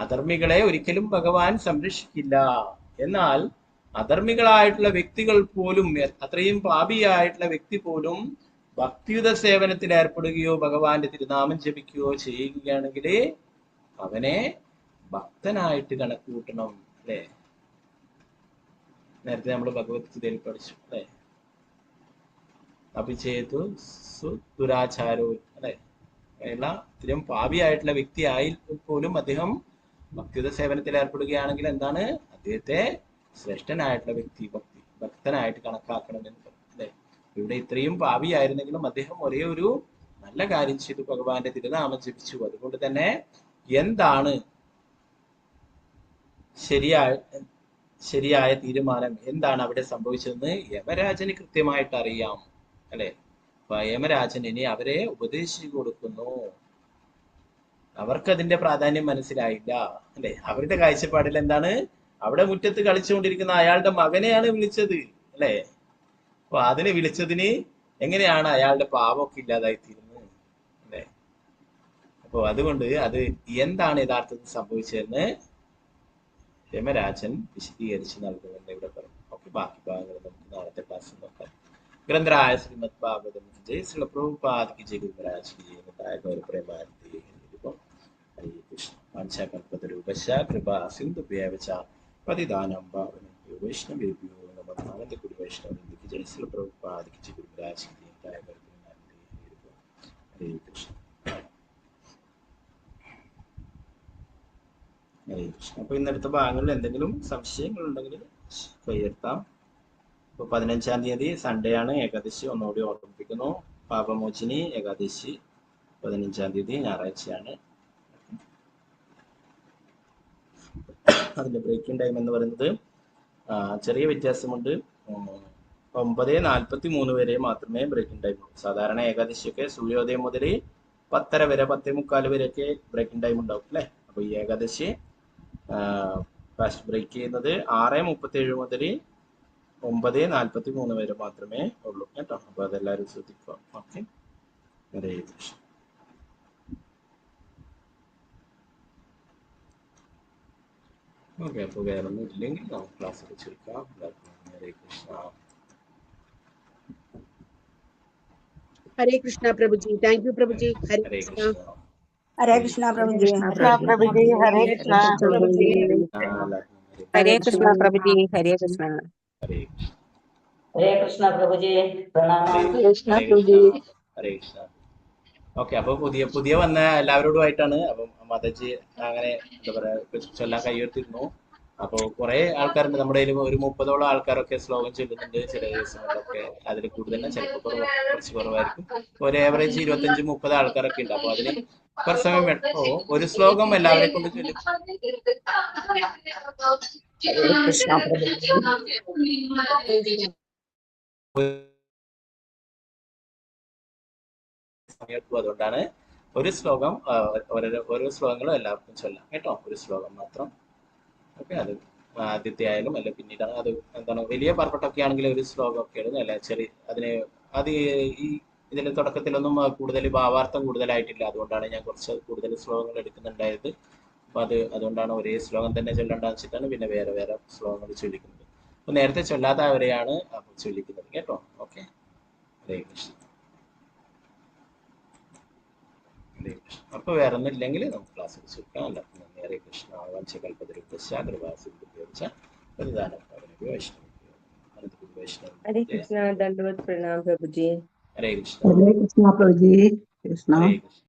അധർമ്മികളെ ഒരിക്കലും ഭഗവാൻ സംരക്ഷിക്കില്ല. എന്നാൽ അധർമ്മികളായിട്ടുള്ള വ്യക്തികൾ പോലും, അത്രയും പാപിയായിട്ടുള്ള വ്യക്തി പോലും ഭക്തിയുത സേവനത്തിൽ ഏർപ്പെടുകയോ ഭഗവാന്റെ തിരുനാമം ജപിക്കുകയോ ചെയ്യുകയാണെങ്കിൽ അവനെ ഭക്തനായിട്ട് കണക്ക് കൂട്ടണം അല്ലെ. നേരത്തെ നമ്മൾ ഭഗവത്ഗീതയിൽ പഠിച്ചു അല്ലെ. അഭിചേതു ദുരാചാരോ അല്ലെ. ഇത്രയും പാപിയായിട്ടുള്ള വ്യക്തി ആയി പോലും അദ്ദേഹം ഭക്തിയുത സേവനത്തിൽ ഏർപ്പെടുകയാണെങ്കിൽ എന്താണ് അദ്ദേഹത്തെ ശ്രേഷ്ഠനായിട്ടുള്ള ഭക്തനായിട്ട് കണക്കാക്കണമെന്ന് പറയും അല്ലെ. ഇവിടെ ഇത്രയും പാപിയായിരുന്നെങ്കിലും അദ്ദേഹം ഒരേ ഒരു നല്ല കാര്യം ചെയ്തു, ഭഗവാന്റെ തിരുനാമം ജപിച്ചു. അതുകൊണ്ട് തന്നെ എന്താണ് ശരിയായ തീരുമാനം, എന്താണ് അവിടെ സംഭവിച്ചതെന്ന് യമരാജന് കൃത്യമായിട്ട് അറിയാം അല്ലെ. അപ്പൊ യമരാജൻ ഇനി അവരെ ഉപദേശിച്ചു കൊടുക്കുന്നു. അവർക്കതിന്റെ പ്രാധാന്യം മനസ്സിലായില്ല അല്ലെ. അവരുടെ കാഴ്ചപ്പാടിൽ എന്താണ്, അവിടെ മുറ്റത്ത് കളിച്ചുകൊണ്ടിരിക്കുന്ന അയാളുടെ മകനെയാണ് വിളിച്ചത് അല്ലെ. അപ്പൊ അതിനെ വിളിച്ചതിന് എങ്ങനെയാണ് അയാളുടെ പാപമൊക്കെ ഇല്ലാതായി തീരുന്നത് അല്ലെ. അപ്പൊ അതുകൊണ്ട് അത് എന്താണ് യഥാർത്ഥത്തിൽ സംഭവിച്ചതെന്ന് യമരാജൻ വിശദീകരിച്ച് നൽകുമെന്ന് ഇവിടെ പറയും. ഓക്കെ, ബാക്കി ഭാഗങ്ങൾ നമുക്ക് നാളത്തെ ക്ലാസ്സിൽ നോക്കാം. ഗ്രന്ഥരായ ശ്രീമദ് ഭാഗവതം ജയ ശ്രീ പ്രഭുപാദ് की जय गुरुराज की जय बताया गौर प्रेमानंद हरे कृष्ण पंचकल्पतरुभ्यश्च कृपा सिन्धुभ्यश्च पतितानां पावनेभ्यो वैष्णवेभ्यो नमः. आनंद गुरु वैष्णव की जय श्री प्रभुपाद की जय गुरुराज की जय बताया गौर प्रेमानंद हरे कृष्ण ഹരേ കൃഷ്ണ. അപ്പൊ ഇന്നടുത്ത ഭാഗങ്ങളിൽ എന്തെങ്കിലും സംശയങ്ങൾ ഉണ്ടെങ്കിൽ കയ്യെടുത്താം. ഇപ്പോൾ 15-ാം തീയതി സൺഡേ ആണ് ഏകാദശി, ഒന്നുകൂടി ഓർമ്മിപ്പിക്കുന്നു. പാപമോചിനി ഏകാദശി 15-ാം തീയതി ഞായറാഴ്ചയാണ്. അതിന്റെ ബ്രേക്കിംഗ് ടൈം എന്ന് പറയുന്നത് ചെറിയ വ്യത്യാസമുണ്ട്. 9:43 വരെ മാത്രമേ ബ്രേക്കിംഗ് ടൈം ഉള്ളൂ. സാധാരണ ഏകാദശിയൊക്കെ സൂര്യോദയം മുതൽ 10:30 വരെ 10:45 വരെയൊക്കെ ബ്രേക്കിംഗ് ടൈം ഉണ്ടാവും അല്ലേ. അപ്പോൾ ഈ ഏകാദശി ഫാസ്റ്റ് ബ്രേക്ക് ചെയ്യുന്നത് 6:37 മുതൽ 9:43 വരെ മാത്രമേ ഉള്ളൂ കേട്ടോ. അപ്പോൾ അതെല്ലാവരും ശ്രദ്ധിക്കുക. ഓക്കെ, ഹരേ കൃഷ്ണ. ഓക്കെ, അപ്പോൾ വേറെ ഒന്നും ഇല്ലെങ്കിൽ നമുക്ക് ക്ലാസ് വെച്ചെടുക്കാം. ഹരേ കൃഷ്ണ. ഹരേ കൃഷ്ണ പ്രഭുജി. Thank you Prabhuji. ഹരേ ഹരേ കൃഷ്ണ. കൃഷ്ണ. ഹരേ കൃഷ്ണ പ്രഭുജി. പ്രഭുജി ഹരേ കൃഷ്ണ. പ്രഭുജി. ഹരേ കൃഷ്ണ പ്രഭുജി. ഹരേ കൃഷ്ണ. ഹരേ ഹരേ കൃഷ്ണ പ്രഭുജി, പ്രണാമം. ഹരേ കൃഷ്ണ. ഓക്കെ, അപ്പോൾ പുതിയ വന്ന എല്ലാവരോടുമായിട്ടാണ്. അപ്പം മാതാജി അങ്ങനെ എന്താ പറയുക ചൊല്ലാൻ കൈയ്യെടുത്തിരുന്നു. അപ്പോൾ കുറെ ആൾക്കാരുണ്ട് നമ്മുടെ കയ്യിൽ. ഒരു 30ഓളം ആൾക്കാരൊക്കെ ശ്ലോകം ചൊല്ലുന്നുണ്ട് ചില ദിവസങ്ങളിലൊക്കെ. അതിൽ കൂടുതൽ ചിലപ്പോൾ കുറച്ച് കുറവായിരിക്കും. ഒരു ഏവറേജ് 25-30 ആൾക്കാരൊക്കെ ഉണ്ട്. അപ്പോൾ അതിന് കുറച്ച് സമയം വേണം. അപ്പോൾ ഒരു ശ്ലോകം എല്ലാവരെ കൊണ്ട് ചൊല്ലും. അതുകൊണ്ടാണ് ഒരു ശ്ലോകം ഓരോ ശ്ലോകങ്ങളും എല്ലാവർക്കും ചൊല്ലാം കേട്ടോ. ഒരു ശ്ലോകം മാത്രം. ഓക്കെ, അത് ആദ്യത്തെ ആയാലും അല്ല പിന്നീടാണ്. അത് എന്താണ് വലിയ പർപ്പട്ടൊക്കെ ആണെങ്കിൽ ഒരു ശ്ലോകം ഒക്കെ ആയിരുന്നു. അല്ല ചെറിയ അത് ഈ ഇതിന്റെ തുടക്കത്തിലൊന്നും കൂടുതൽ ഭാവാർത്ഥം കൂടുതലായിട്ടില്ല. അതുകൊണ്ടാണ് ഞാൻ കുറച്ച് കൂടുതൽ ശ്ലോകങ്ങൾ എടുക്കുന്നുണ്ടായത്. അപ്പൊ അതുകൊണ്ടാണ് ഒരേ ശ്ലോകം തന്നെ ചൊല്ലേണ്ടെന്ന് വെച്ചിട്ടാണ് പിന്നെ വേറെ വേറെ ശ്ലോകങ്ങൾ ചൊല്ലിക്കുന്നത്. അപ്പൊ നേരത്തെ ചൊല്ലാത്തവരെയാണ് ചൊല്ലിക്കുന്നത് കേട്ടോ. ഓക്കെ, ഹരേ കൃഷ്ണ. ഹരേ കൃഷ്ണ. അപ്പൊ വേറെ ഒന്നും ഇല്ലെങ്കിൽ നമുക്ക് ക്ലാസ് വെച്ചെടുക്കാം. എല്ലാവർക്കും നന്ദി. ഹരേ കൃഷ്ണ. വംശകൽപതരുപശ്ച കൃപാസിദ്ധിഭ്യോച്ച പ്രതിദാനം വൈഷ്ണവ. ഹരേ കൃഷ്ണ. ദണ്ഡവത് പ്രണാം പ്രഭുജി. ഹരേ കൃഷ്ണ. ഹരേ കൃഷ്ണ പ്രഭുജി. കൃഷ്ണ. ഹരേ കൃഷ്ണ.